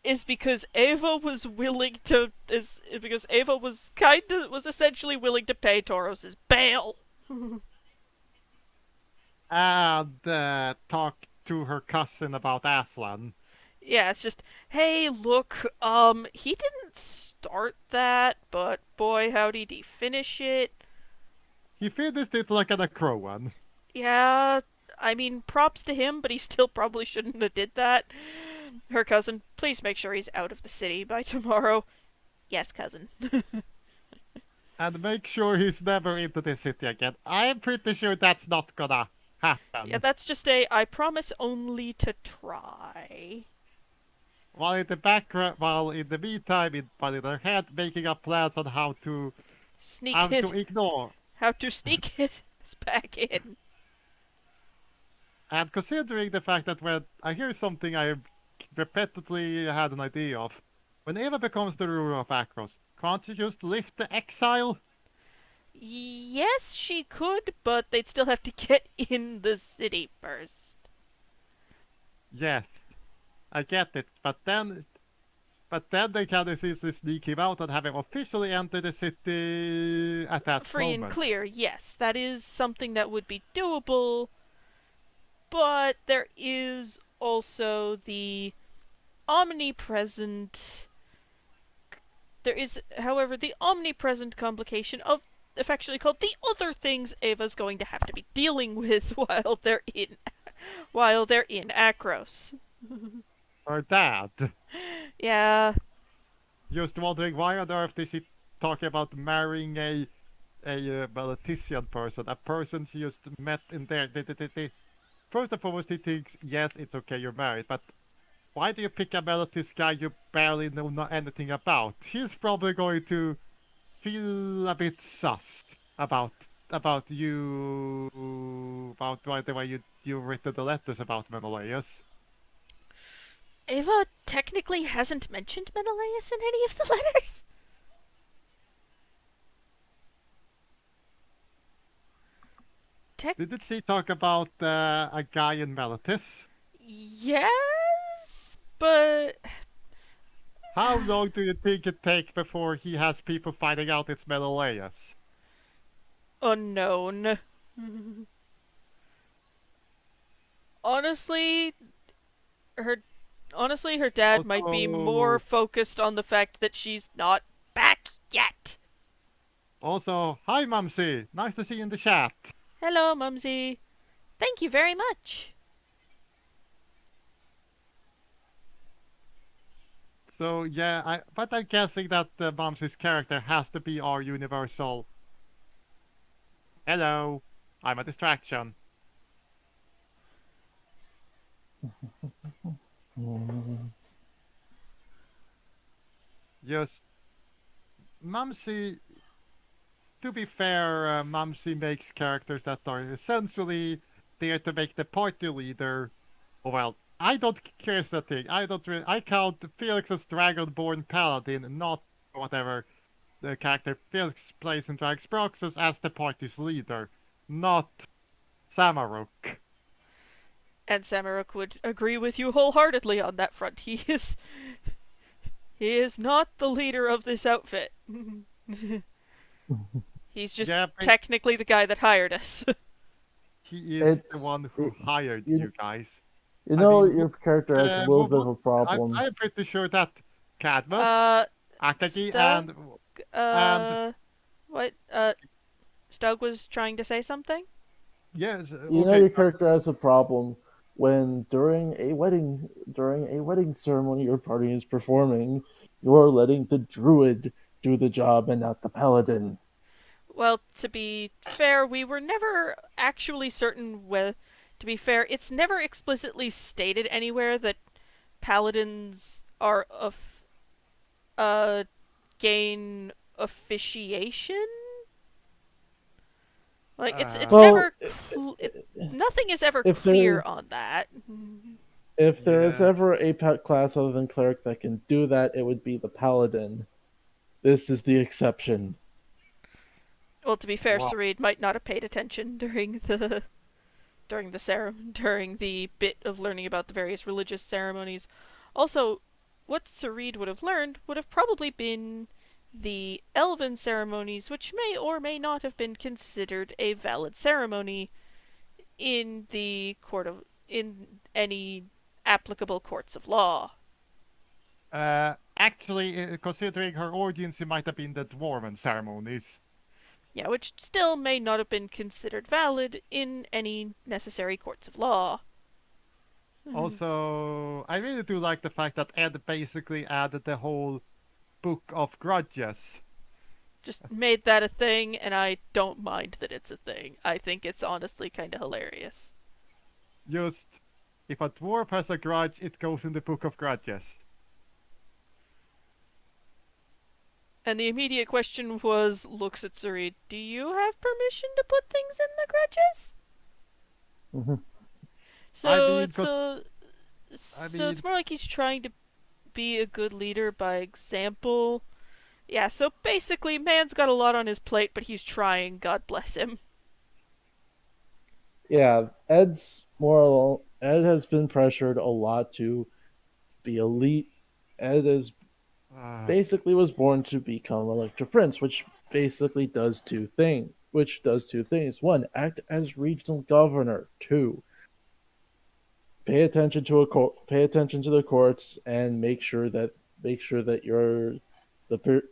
is because Ava was willing to is because Ava was essentially willing to pay Tauros' bail. And talk to her cousin about Aslan. Yeah, it's just, hey, look, he didn't start that, but boy, how did he finish it? He finished it like an Acroan. Yeah, I mean, props to him, but he still probably shouldn't have did that. Her cousin, please make sure he's out of the city by tomorrow. Yes, cousin. And make sure he's never into the city again. I'm pretty sure that's not gonna Yeah, happen. that's just I promise only to try. While in the meantime, in her head, making up plans on Sneak how to his, ignore. how to sneak his back in. And considering the fact that when I hear something I repeatedly had an idea of, when Eva becomes the ruler of Akros, can't you just lift the exile? Yes, she could, but they'd still have to get in the city first. Yes, I get it, but then they can easily sneak him out and have him officially enter the city at that Free and moment. clear, yes, that is something that would be doable, but there is also the omnipresent. There is, however, the omnipresent complication of affectionately called the other things Ava's going to have to be dealing with while they're in Akros. Her dad. Yeah, Just wondering why on earth is she talking about marrying a Maletisian person, a person she just met in there. First and foremost, he thinks, yes, it's okay, you're married, but why do you pick a Meletis guy you barely know anything about? He's probably going to feel a bit sus about you about the way you've written the letters about Menelaus. Ava technically hasn't mentioned Menelaus in any of the letters. Didn't she talk about a guy in Meletis? Yes, but How long do you think it takes before he has people finding out it's Menelaus? unknown. honestly, her her dad might be more Also, focused on the fact that she's not back yet. hi Mumsy, nice to see you in the chat. Hello, Mumsy. Thank you very much. So yeah, but I'm guessing that Mumsy's character has to be our universal. Hello, I'm a distraction. Just Mumsy. To be fair, Mumsy makes characters that are essentially there to make the party leader. Oh, well, I don't care the thing. I don't. I count Felix as Dragonborn Paladin, not whatever the character Felix plays in Dragon's Proxys as the party's leader, not Samaruk. And Samaruk would agree with you wholeheartedly on that front. He is not the leader of this outfit. He's just Yeah, but technically the guy that hired us. he is the It's one who hired you, you guys. you I know mean, your character has a little bit of a problem. I'm pretty sure that Cadmus, uh, Akagi, Stug, and what? Stug was trying to say something? yes, You know okay, your character has a problem when during a wedding ceremony your party is performing, you're letting the druid do the job and not the paladin. Well, to be fair, we were never actually certain whether. To be fair, it's never explicitly stated anywhere that paladins are gain officiation. Like it's uh, Well, never nothing is ever if clear there on that. if there is yeah, ever a class other than cleric that can do that, it would be the paladin. This is the exception. Well, to be fair, well, Sarid might not have paid attention during the bit of learning about the various religious ceremonies. Also, what Sarid would have learned would have probably been the elven ceremonies, which may or may not have been considered a valid ceremony in any applicable courts of law. actually, considering her audience, it might have been the dwarven ceremonies. Yeah, which still may not have been considered valid in any necessary courts of law. Also, I really do like the fact that Ed basically added the whole book of grudges. Just made that a thing, and I don't mind that it's a thing. I think it's honestly kind of hilarious. Just, if a dwarf has a grudge, it goes in the book of grudges. And the immediate question looks at Suri, do you have permission to put things in the grudges? Mhm. I So mean, it's cause, a, I so mean, it's more like he's trying to be a good leader by example. Yeah, so basically, man's got a lot on his plate, but he's trying. God bless him. Yeah, Ed has been pressured a lot to be elite. Ed is uh, basically was born to become Elector Prince, which does two things. One, act as regional governor. Two, pay attention to the courts and make sure that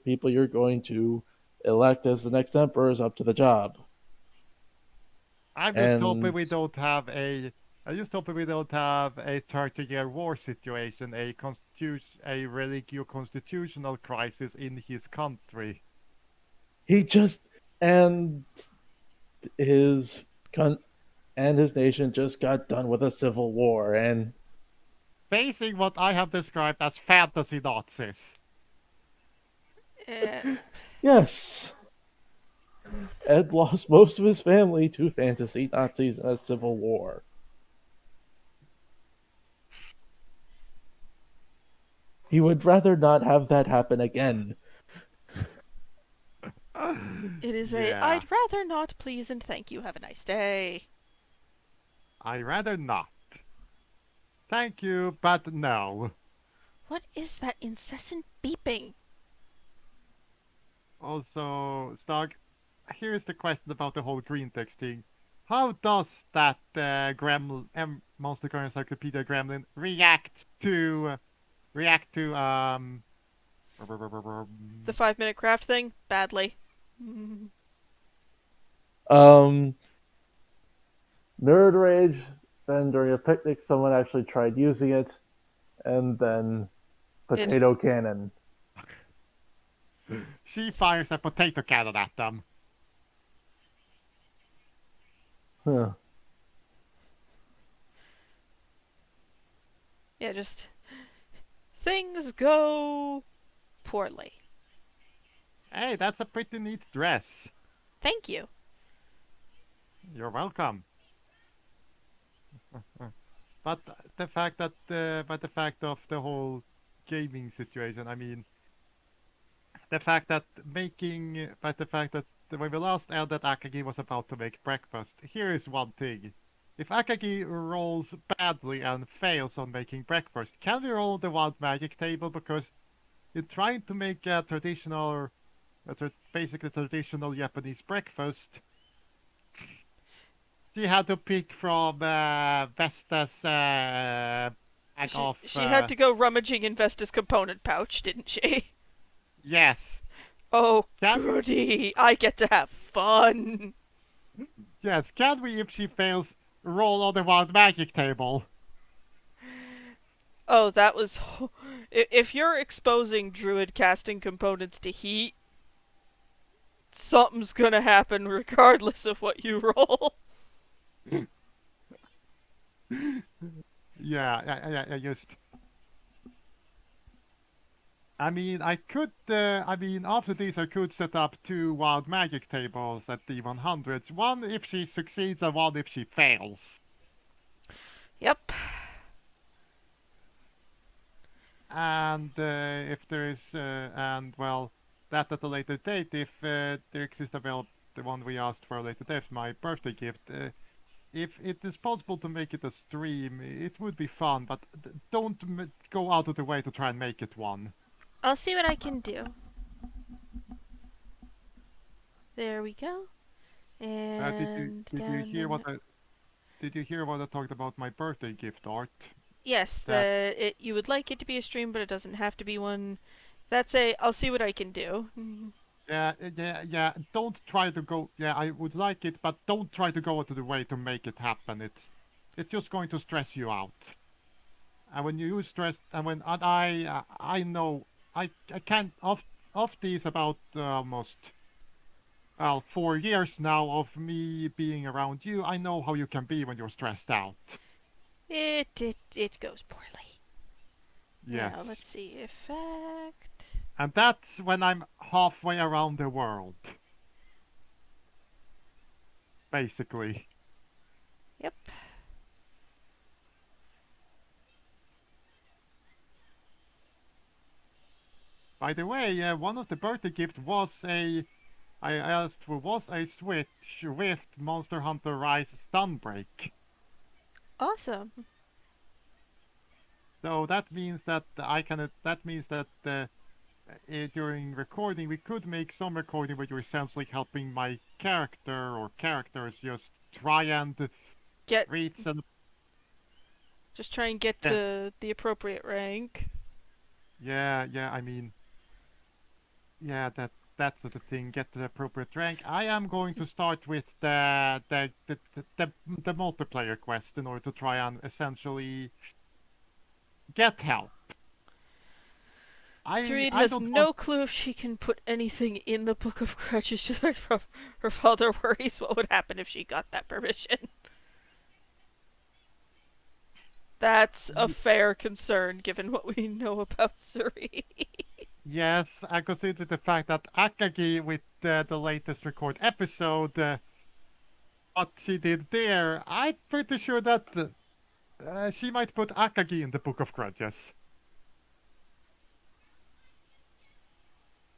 people you're going to elect as the next emperor is up to the job. I'm just hoping And we don't have a. I just hoping we don't have a 30-year war situation, a religio constitutional crisis in his country. he just and his con- and his nation just got done with a civil war, and Facing what I have described as fantasy Nazis. Eh, yes, Ed lost most of his family to fantasy Nazis in a civil war. He would rather not have that happen again. it is a Yeah, I'd rather not, please, and thank you. Have a nice day. I rather not. Thank you, but no. What is that incessant beeping? Also, Stog, here's the question about the whole green text thing. How does that Monster Car Encyclopedia Gremlin react to The 5-minute craft thing? Badly. Um, Nerd Rage. Then during a picnic, someone actually tried using it, and then It. Potato Cannon. She fires a potato cannon at them. Huh. Yeah, just. Things go poorly. Hey, that's a pretty neat dress. Thank you. You're welcome. But the fact that, but the fact of the whole gaming situation, I mean, the fact that but the fact that when we last ended, Akagi was about to make breakfast. Here is one thing. If Akagi rolls badly and fails on making breakfast, can we roll the wild magic table? Because in trying to make a traditional, basically traditional Japanese breakfast, she had to pick from Vesta's bag of, She had to go rummaging in Vesta's component pouch, didn't she? yes. Oh, Can goody. I get to have fun. Yes, can we, if she fails, roll on the wild magic table? Oh, that was. If you're exposing druid casting components to heat, something's gonna happen regardless of what you roll. Yeah, just. I mean, after this, I could set up 2 wild magic tables at D100s. One if she succeeds and one if she fails. Yep. And if there is, and well, that at a later date, if there exists available, the one we asked for a later date, my birthday gift. If it is possible to make it a stream, it would be fun, but don't go out of the way to try and make it one. I'll see what I can do. There we go. And Did you hear what I talked about my birthday gift art? Yes, you would like it to be a stream, but it doesn't have to be one. I'll see what I can do. Yeah. Don't try to go. Yeah, I would like it, but don't try to go out of the way to make it happen. It's just going to stress you out. And when you stress, and when I know I can't of these about almost 4 years now of me being around you. I know how you can be when you're stressed out. It goes poorly. Yes. Now let's see. Effect. And that's when I'm halfway around the world. Basically. Yep. By the way, one of the birthday gifts was I asked for was a Switch with Monster Hunter Rise Sunbreak. Awesome. So that means that during recording we could make some recording where you're essentially helping my character or characters just try and reach and just try and get to the appropriate rank. yeah, I mean, yeah, that's the thing. Get to the appropriate rank. I am going to start with the multiplayer quest in order to try and essentially get help. Sareed has no clue if she can put anything in the Book of Grudges. Her father worries what would happen if she got that permission. That's a fair concern given what we know about Sareed. Yes, I consider the fact that Akagi with the latest record episode, what she did there, I'm pretty sure that she might put Akagi in the Book of Grudges.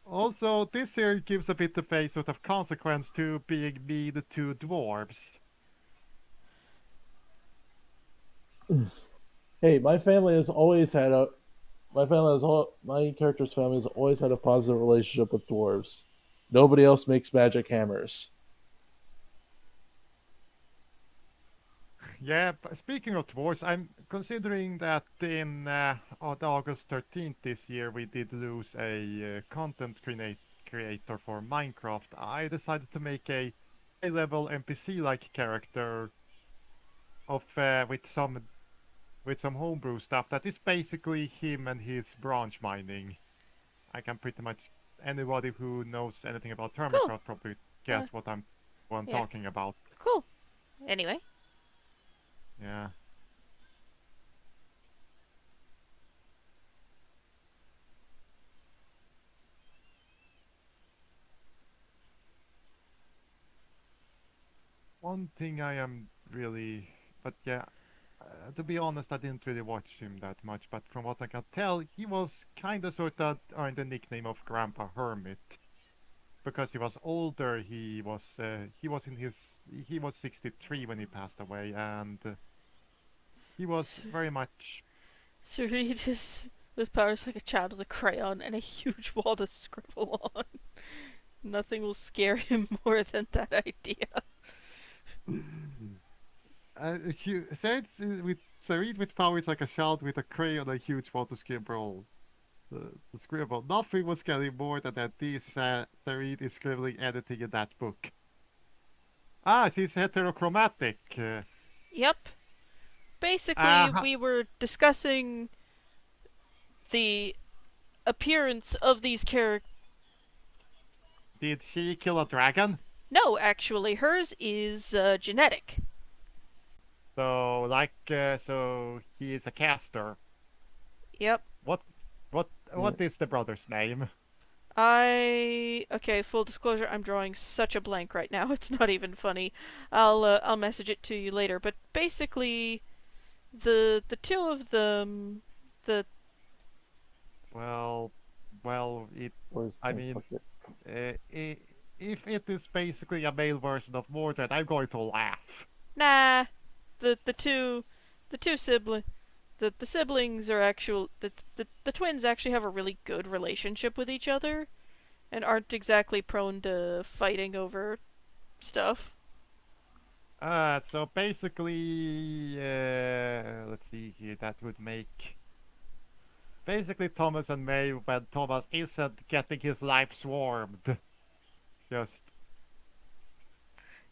Also, this here gives a bit of a sort of consequence to being mean to dwarves. Hey, my family has always had a my family has all my character's family has always had a positive relationship with dwarves. Nobody else makes magic hammers. Yeah, but speaking of dwarves, I'm considering that in on August 13th this year we did lose a creator for Minecraft. I decided to make a high-level NPC-like character of with some homebrew stuff that is basically him and his branch mining. I can pretty much anybody who knows anything about Cool. Thermocraft probably Uh, guess what I'm yeah. talking about. Cool. Anyway. Yeah. One thing I am really, but yeah, to be honest, I didn't really watch him that much. But from what I can tell, he was kind of sort of earned the nickname of Grandpa Hermit because he was older. He was in his he was 63 when he passed away, and he was So, very much. so he just with powers like a child with a crayon and a huge wall to scribble on. Nothing will scare him more than that idea. With Sarid with powers like a child with a crayon and a huge water scribble. The scribble. Nothing was scary more than that this Sarid is scribbling anything in that book. Ah, she's heterochromatic. Yep. Basically, Uh, we were discussing the appearance of these characters. did she kill a dragon? No, actually, hers is genetic. So he is a caster. Yep. What, Yeah. what is the brother's name? Okay, full disclosure, I'm drawing such a blank right now. It's not even funny. I'll message it to you later. But basically, the two of them, the Well, it. Where's I my mean, bucket? if it is basically a male version of Mordred, I'm going to laugh. nah, the two, the two sibling, the siblings are actual. The twins actually have a really good relationship with each other, and aren't exactly prone to fighting over stuff. So basically, let's see here. That would make basically Thomas and May when Thomas isn't getting his life swarmed. Just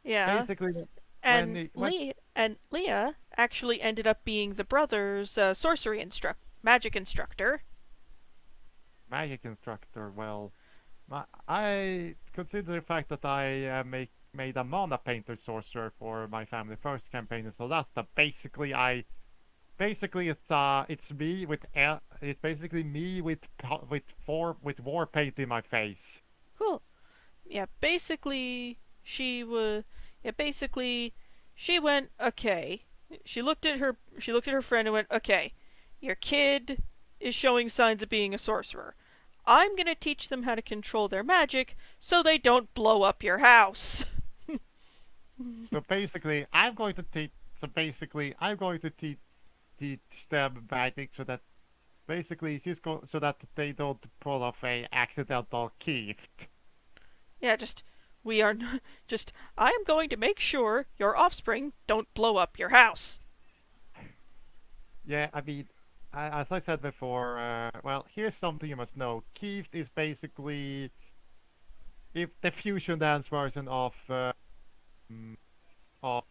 Yeah, basically and when Leah actually ended up being the brother's magic instructor. magic instructor. Well, I consider the fact that I made a mana painter sorcerer for my family first campaign, and so that's the basically it's me with it's basically me with war paint in my face. Cool. Yeah, basically she was. Yeah, basically she went okay. She looked at her friend and went, "Okay, your kid is showing signs of being a sorcerer. I'm gonna teach them how to control their magic so they don't blow up your house." So basically, I'm going to teach. So basically, I'm going to teach them magic so that so that they don't pull off a accidental gift. Yeah, just we are not, just I am going to make sure your offspring don't blow up your house. Yeah, I mean, as I said before, well, here's something you must know. Kieft is basically if the fusion dance version mm, of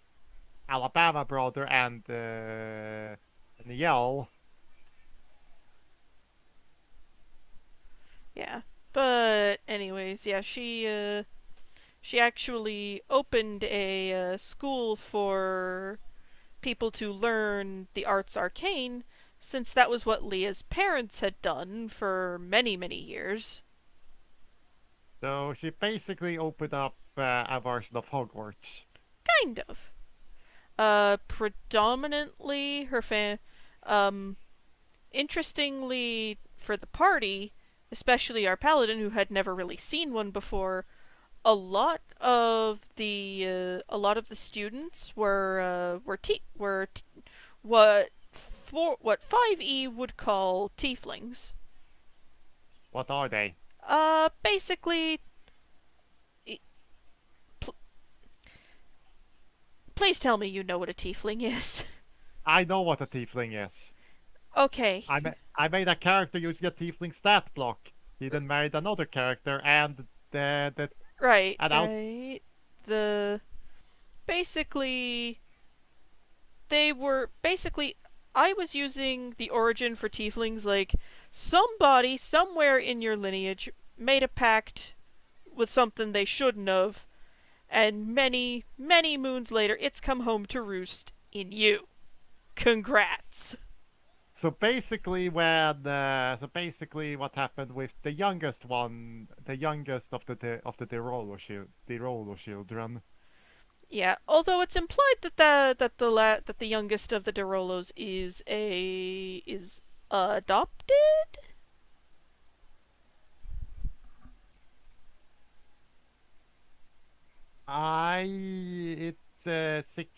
Alabama Brother and Niel. Yeah. But anyways, yeah, she actually opened a school for people to learn the arts arcane, since that was what Leah's parents had done for many, many years. So she basically opened up a version of Hogwarts. Kind of. Predominantly her um, interestingly for the party, especially our paladin who had never really seen one before, a lot of the students were what what 5e would call tieflings. What are they? Basically, pl- please tell me you know what a tiefling is. I know what a tiefling is. Okay. I made a character using a tiefling stat block. He then married another character, and the Right, and out. right. The basically they were basically I was using the origin for tieflings like somebody somewhere in your lineage made a pact with something they shouldn't have, and many, many moons later it's come home to roost in you. Congrats. So basically, what happened with the youngest one, the youngest of the Derolo children. Yeah, although it's implied that the youngest of the Derolos is adopted. I it's six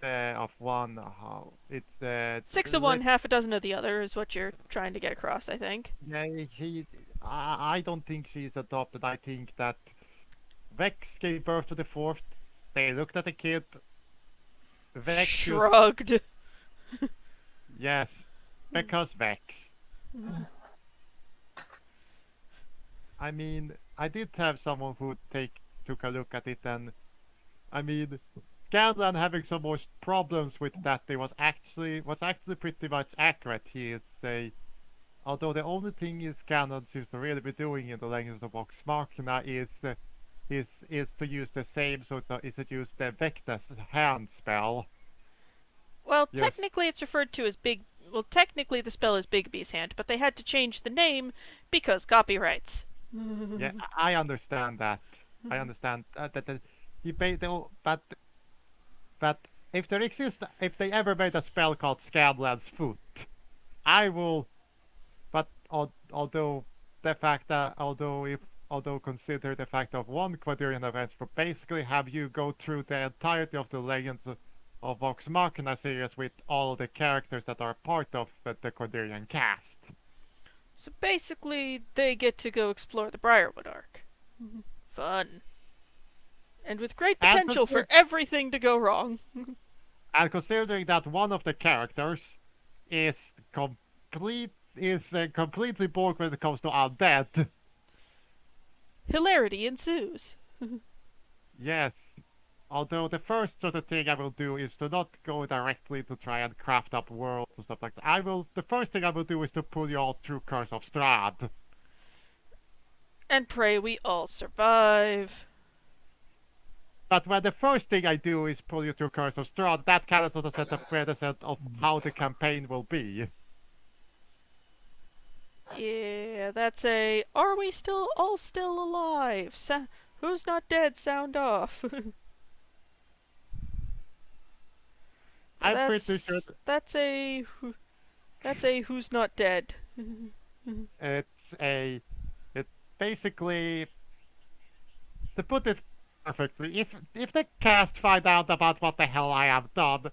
of one. How it's 6 of one, half a dozen of the other is what you're trying to get across, I think. yeah, I don't think she's adopted. I think that Vex gave birth to the fourth. They looked at the kid. Vex just, Shrugged. yes, because Vex. I mean, I did have someone who took a look at it, and I mean, Scanlan having so much problems with that, they was actually pretty much accurate. He is a although the only thing is Scanlan seems to really be doing in the Legends of Vox Machina is to use the same is to use the Vectus hand spell. Well, Yes. technically it's referred to as Big. Well, technically the spell is Bigby's hand, but they had to change the name because copyrights. Yeah, I understand that. I understand that you pay the but if if they ever made a spell called Scanlan's Foot, I will. But although the fact that although consider the fact of one Quadrian event for basically have you go through the entirety of the Legends of Vox Machina series with all the characters that are part of the Quadrian cast. So basically, they get to go explore the Briarwood arc. Fun. And with great And potential for everything to go wrong. And considering that one of the characters is completely bored when it comes to undead. Hilarity ensues. Yes. Although the first sort of thing I will do is to not go directly to try and craft up worlds and stuff like that. The first thing I will do is to pull you all through Curse of Strahd. And pray we all survive. But when the first thing I do is pull you through Curse of Strahd, that kind of sort of set a precedent of how the campaign will be. Yeah, that's a are we still all still alive? Who's not dead sound off. I'm pretty sure that's a who's not dead. it's basically, to put it perfectly, if the cast find out about what the hell I have done,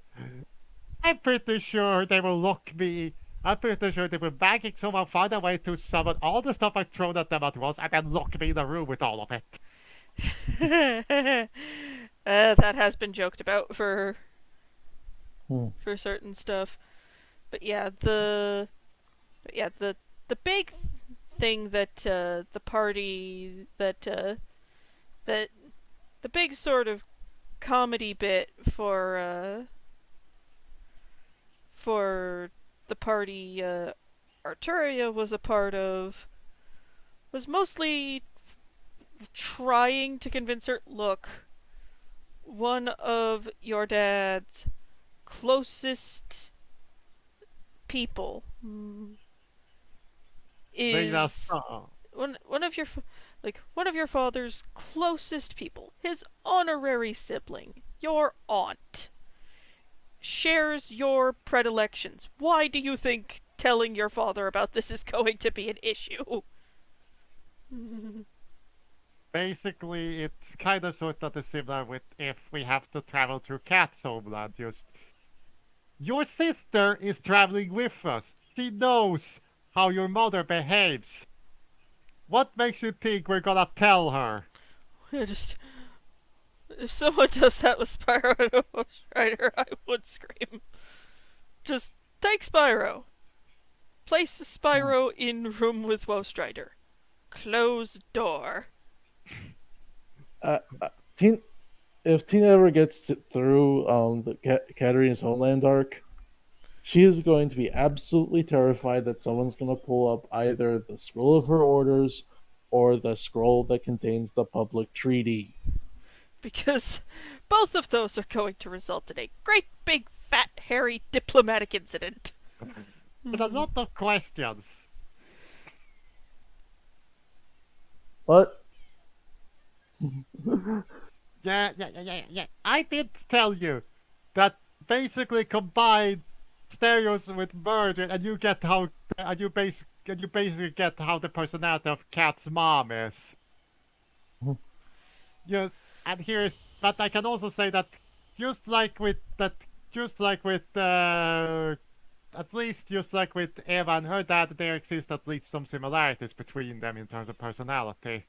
I'm pretty sure they will lock me. I'm pretty sure they will banking somehow find a way to summon all the stuff I've thrown at them at once and then lock me in a room with all of it. That has been joked about for certain stuff. But yeah, the big thing that the party that the big sort of comedy bit for the party Arturia was a part of was mostly trying to convince her, look, one of your dad's closest people is one of your father's closest people, his honorary sibling, your aunt, shares your predilections. Why do you think telling your father about this is going to be an issue? Basically, it's kind of sort of similar with if we have to travel through Cat's homeland, Your sister is traveling with us. She knows how your mother behaves. What makes you think we're gonna tell her? I just if someone does that with Spyro and a Ghost Rider, I would scream. Just take Spyro. Place Spyro in room with Ghost Rider. Close door. Uh, teen, if Tina ever gets through the Katarina's Homeland arc, she is going to be absolutely terrified that someone's going to pull up either the scroll of her orders or the scroll that contains the public treaty. Because both of those are going to result in a great big fat hairy diplomatic incident. But a lot of questions. But Yeah. I did tell you that basically combine stereos with murder, and you get how and you basically get how the personality of Cat's mom is. Yes, and here's but I can also say that just like with that, just like with at least just like with Eva and her dad, there exist at least some similarities between them in terms of personality.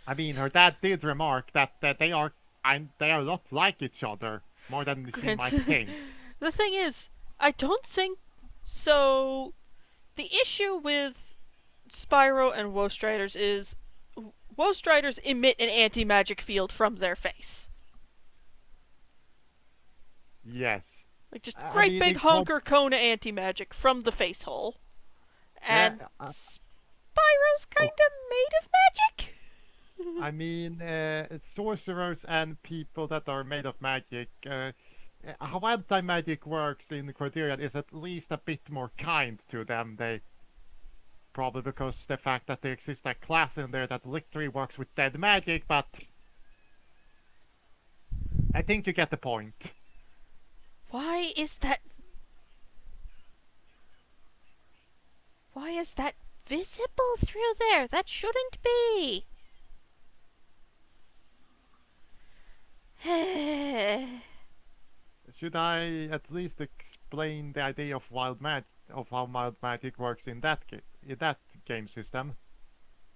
I mean, her dad did remark that they are a lot like each other more than she might think. The thing is, I don't think so. The issue with Spyro and Ghost Riders is Ghost Riders emit an anti-magic field from their face. Yes. Like just I great mean, big honker cone of anti-magic from the face hole. And Spyro's kind of made of magic. I mean, sorcerers and people that are made of magic. How anti-magic works in Cordelia is at least a bit more kind to them. They probably because the fact that there exists a class in there that literally works with dead magic, but I think you get the point. Why is that? Why is that visible through there? That shouldn't be. Should I at least explain the idea of of how wild magic works in that game system?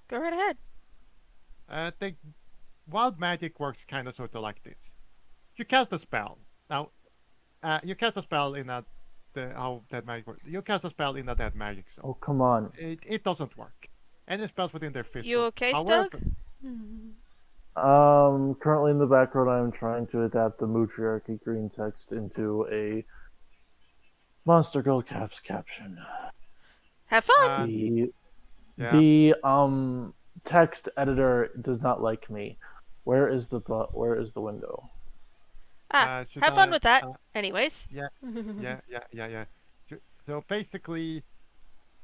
Go right ahead. The wild magic works kind of sort of like this. You cast a spell. Now, you cast a spell in how dead magic works. You cast a spell in a dead magic zone. oh come on, It doesn't work. Any spells within their fist. You okay, However, Stug? currently in the background, I'm trying to adapt the Matriarchy green text into a Monster Girl caps caption. Have fun. The yeah. the text editor does not like me. Where is the window? Have fun with that. Anyways. Yeah. So basically,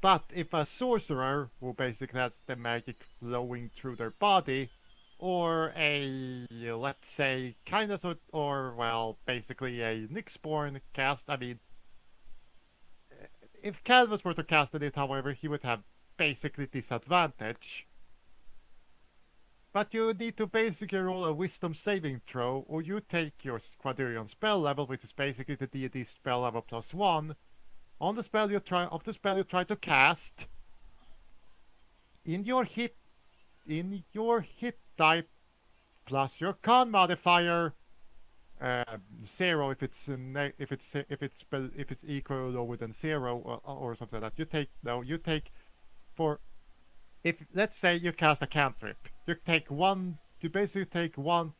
but if a sorcerer who basically has the magic flowing through their body, or a let's say kind of sort, or well, basically a Nyxborn cast. I mean, if Canvas were to cast it, however, he would have basically disadvantage. But you need to basically roll a Wisdom saving throw, or you take your Quadrillion spell level, which is basically the D&D spell level +1, on the spell you try to cast. In your hit type plus your con modifier, 0 if it's equal or lower than 0 or something like that. You take for if let's say you cast a cantrip, you basically take one.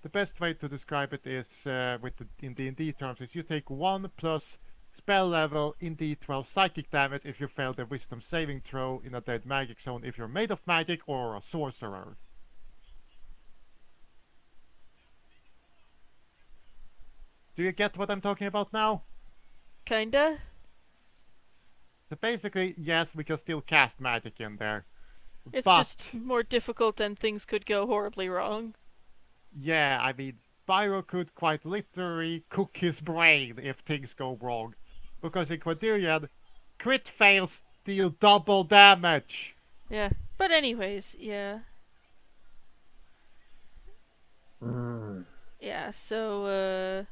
The best way to describe it is in D&D terms is you take 1 plus spell level in D12 psychic damage if you fail the wisdom saving throw in a dead magic zone if you're made of magic or a sorcerer. Do you get what I'm talking about now? Kinda. So basically, yes, we can still cast magic in there. It's but, just more difficult and things could go horribly wrong. Yeah, I mean, Spyro could quite literally cook his brain if things go wrong. Because in Quadrillion, crit fails deal double damage. Yeah. But anyways, yeah. Yeah, so,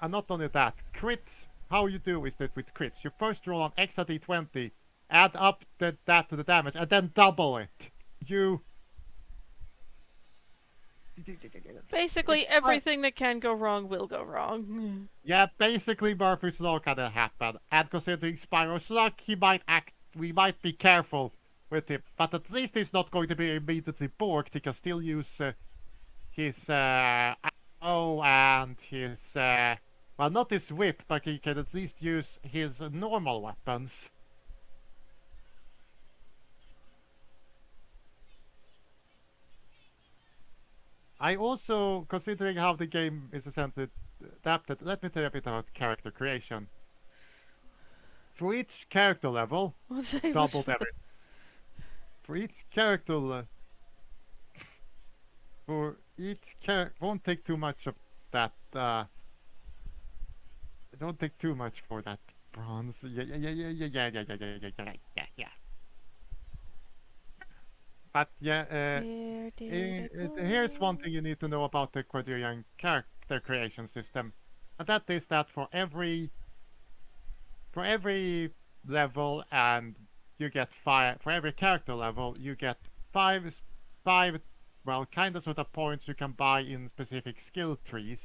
And not only that, crits. How you do is that with crits, you first roll an extra d20, add up that to the damage, and then double it. You. Basically, It's everything that can go wrong will go wrong. Yeah, basically Murphy's Law kind of happened. And considering Spyro's luck, we might be careful with him. But at least he's not going to be immediately borked. He can still use his arrow and his well, not his whip, but he can at least use his normal weapons. I also, considering how the game is essentially adapted, let me tell you a bit about character creation. For each character level, doubled everything. For each character, for each character, won't take too much of that. Don't take too much for that bronze. Yeah. But yeah, here's one thing you need to know about the Quadrillion character creation system, and that is that for every level, and you get five for every character level, you get five well, kind of sort of points you can buy in specific skill trees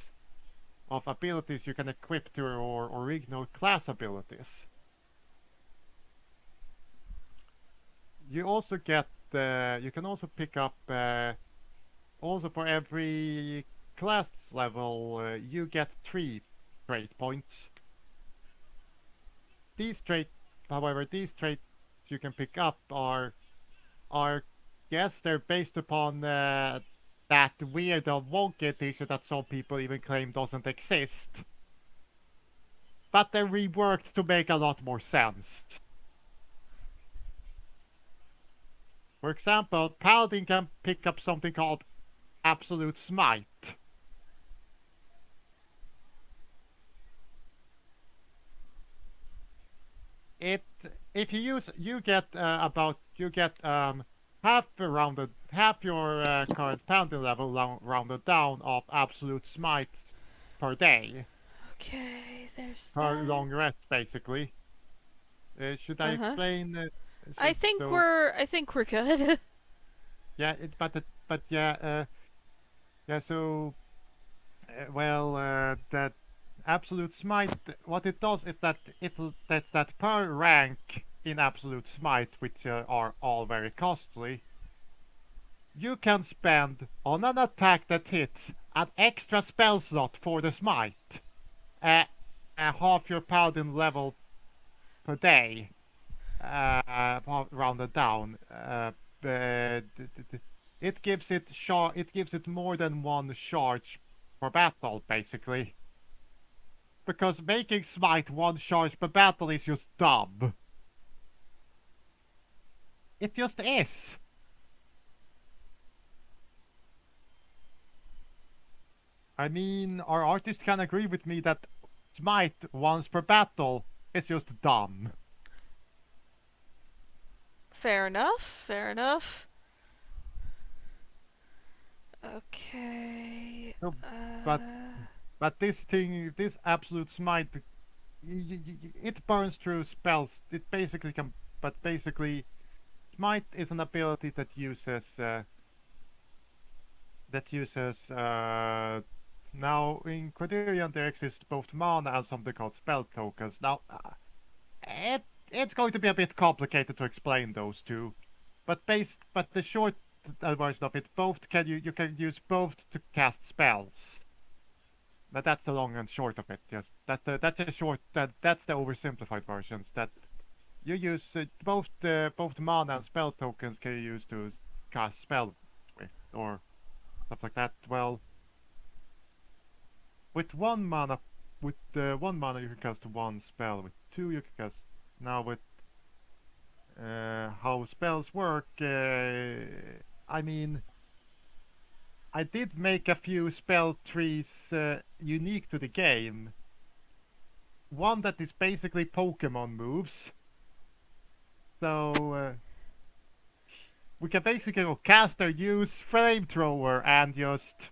of abilities you can equip to your original class abilities. You also get you can also pick up also for every class level you get 3 trait points. These traits, however, these traits you can pick up are yes, they're based upon that weird wonky issue that some people even claim doesn't exist. But they're reworked to make a lot more sense. For example, Paladin can pick up something called Absolute Smite. If you use you get half your current Paladin level rounded down of Absolute Smite per day. Okay, there's Per that. long rest, basically. Should I explain? I think we're good. Yeah, so that Absolute Smite, what it does is that that per rank in Absolute Smite, which are all very costly, you can spend on an attack that hits an extra spell slot for the smite, half your paladin level per day, rounded down. It gives it more than one charge per battle, basically. Because making smite one charge per battle is just dumb. It just is. I mean, our artist can agree with me that smite once per battle is just dumb. Fair enough. Okay. No, but this absolute smite, it burns through spells. It basically can, but basically, smite is an ability that uses now in Quadrillion there exists both mana and something called spell tokens. Now, it's going to be a bit complicated to explain those two, but the short version of it, you can use both to cast spells. But that's the long and short of it. Yes, that's the oversimplified versions. That you use both mana and spell tokens can you use to cast spells with, or stuff like that. Well, with one mana you can cast one spell. With two you can cast. Now with how spells work, I mean, I did make a few spell trees unique to the game. One that is basically Pokemon moves. So we can basically go caster, use flamethrower, and just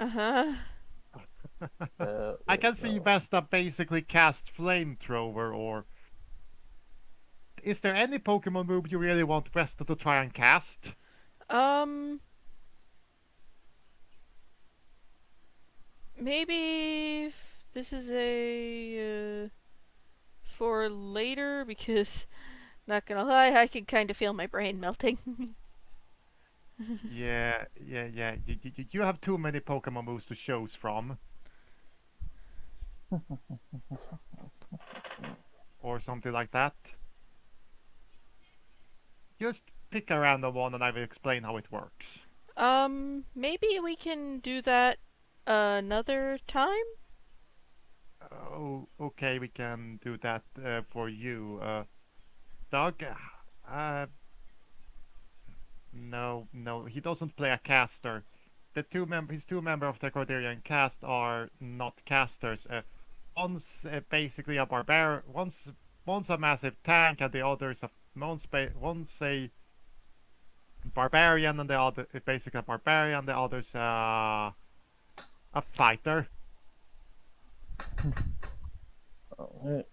Uh-huh. I can No. see Vesta basically cast Flamethrower, or is there any Pokemon move you really want Vesta to try and cast? Um, maybe this is a for later because not gonna lie, I can kind of feel my brain melting. Yeah, yeah, yeah. You have too many Pokemon moves to choose from, or something like that. Just pick a random one and I will explain how it works. Maybe we can do that another time? Oh, okay, we can do that for you. Doug, uh, no, he doesn't play a caster. His two members of the Corderian cast are not casters. One's basically a one's a massive tank, and the other's one's a barbarian, and the other basically a barbarian. The other's a fighter. Alright.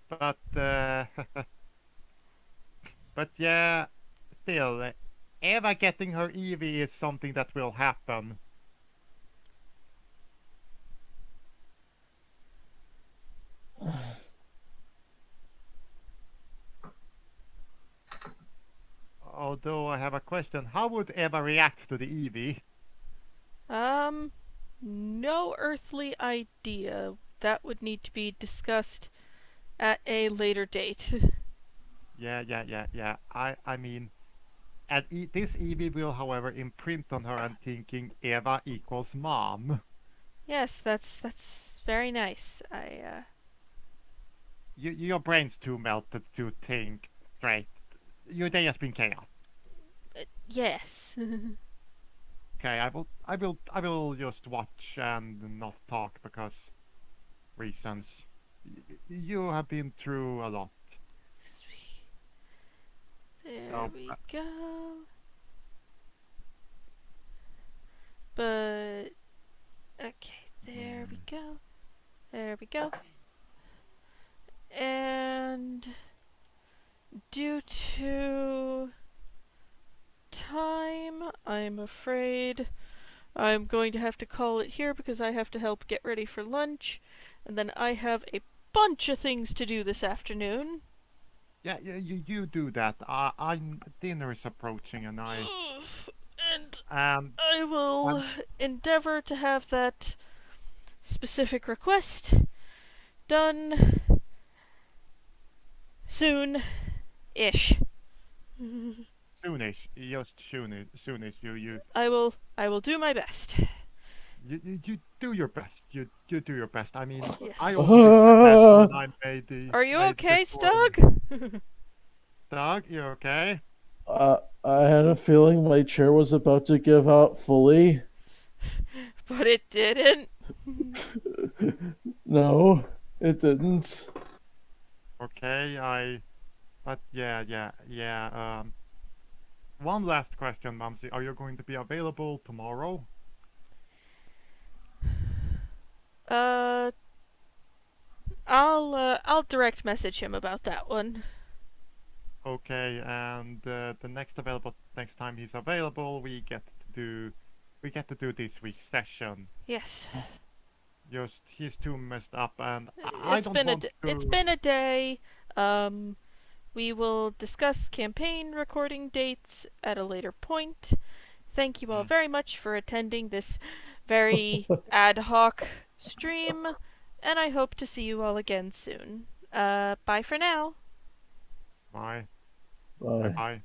But but yeah, still, Eva getting her Eevee is something that will happen. Although I have a question, how would Eva react to the Eevee? Um, no earthly idea. That would need to be discussed at a later date. Yeah. I mean, this Eevee will, however, imprint on her and thinking Eva equals mom. Yes, that's very nice. Your brain's too melted to think straight. Your day has been chaos. Yes. Okay, I will just watch and not talk because reasons. You have been through a lot. Sweet. There Oh, we go. But okay, there we go. There we go. And due to time, I'm afraid I'm going to have to call it here because I have to help get ready for lunch, and then I have a bunch of things to do this afternoon. yeah, you do that. Dinner is approaching, and And um I will I'm endeavor to have that specific request done soon-ish. soonish, just soonish. I will do my best. You do your best. You do your best. I mean, I Yes. also did my best when I Are you made the okay, recording. Stug? Doug, you okay? I had a feeling my chair was about to give out fully. But it didn't. No, it didn't. Okay, but yeah. One last question, Mumsy. Are you going to be available tomorrow? Uh, I'll direct message him about that one. Okay, and the next time he's available, we get to do this week's session. Yes. Just he's too messed up, and I It's don't been want it's to. been a day. We will discuss campaign recording dates at a later point. Thank you all Mm, very much for attending this very ad hoc stream, and I hope to see you all again soon. Bye for now. Bye. Bye Bye. bye.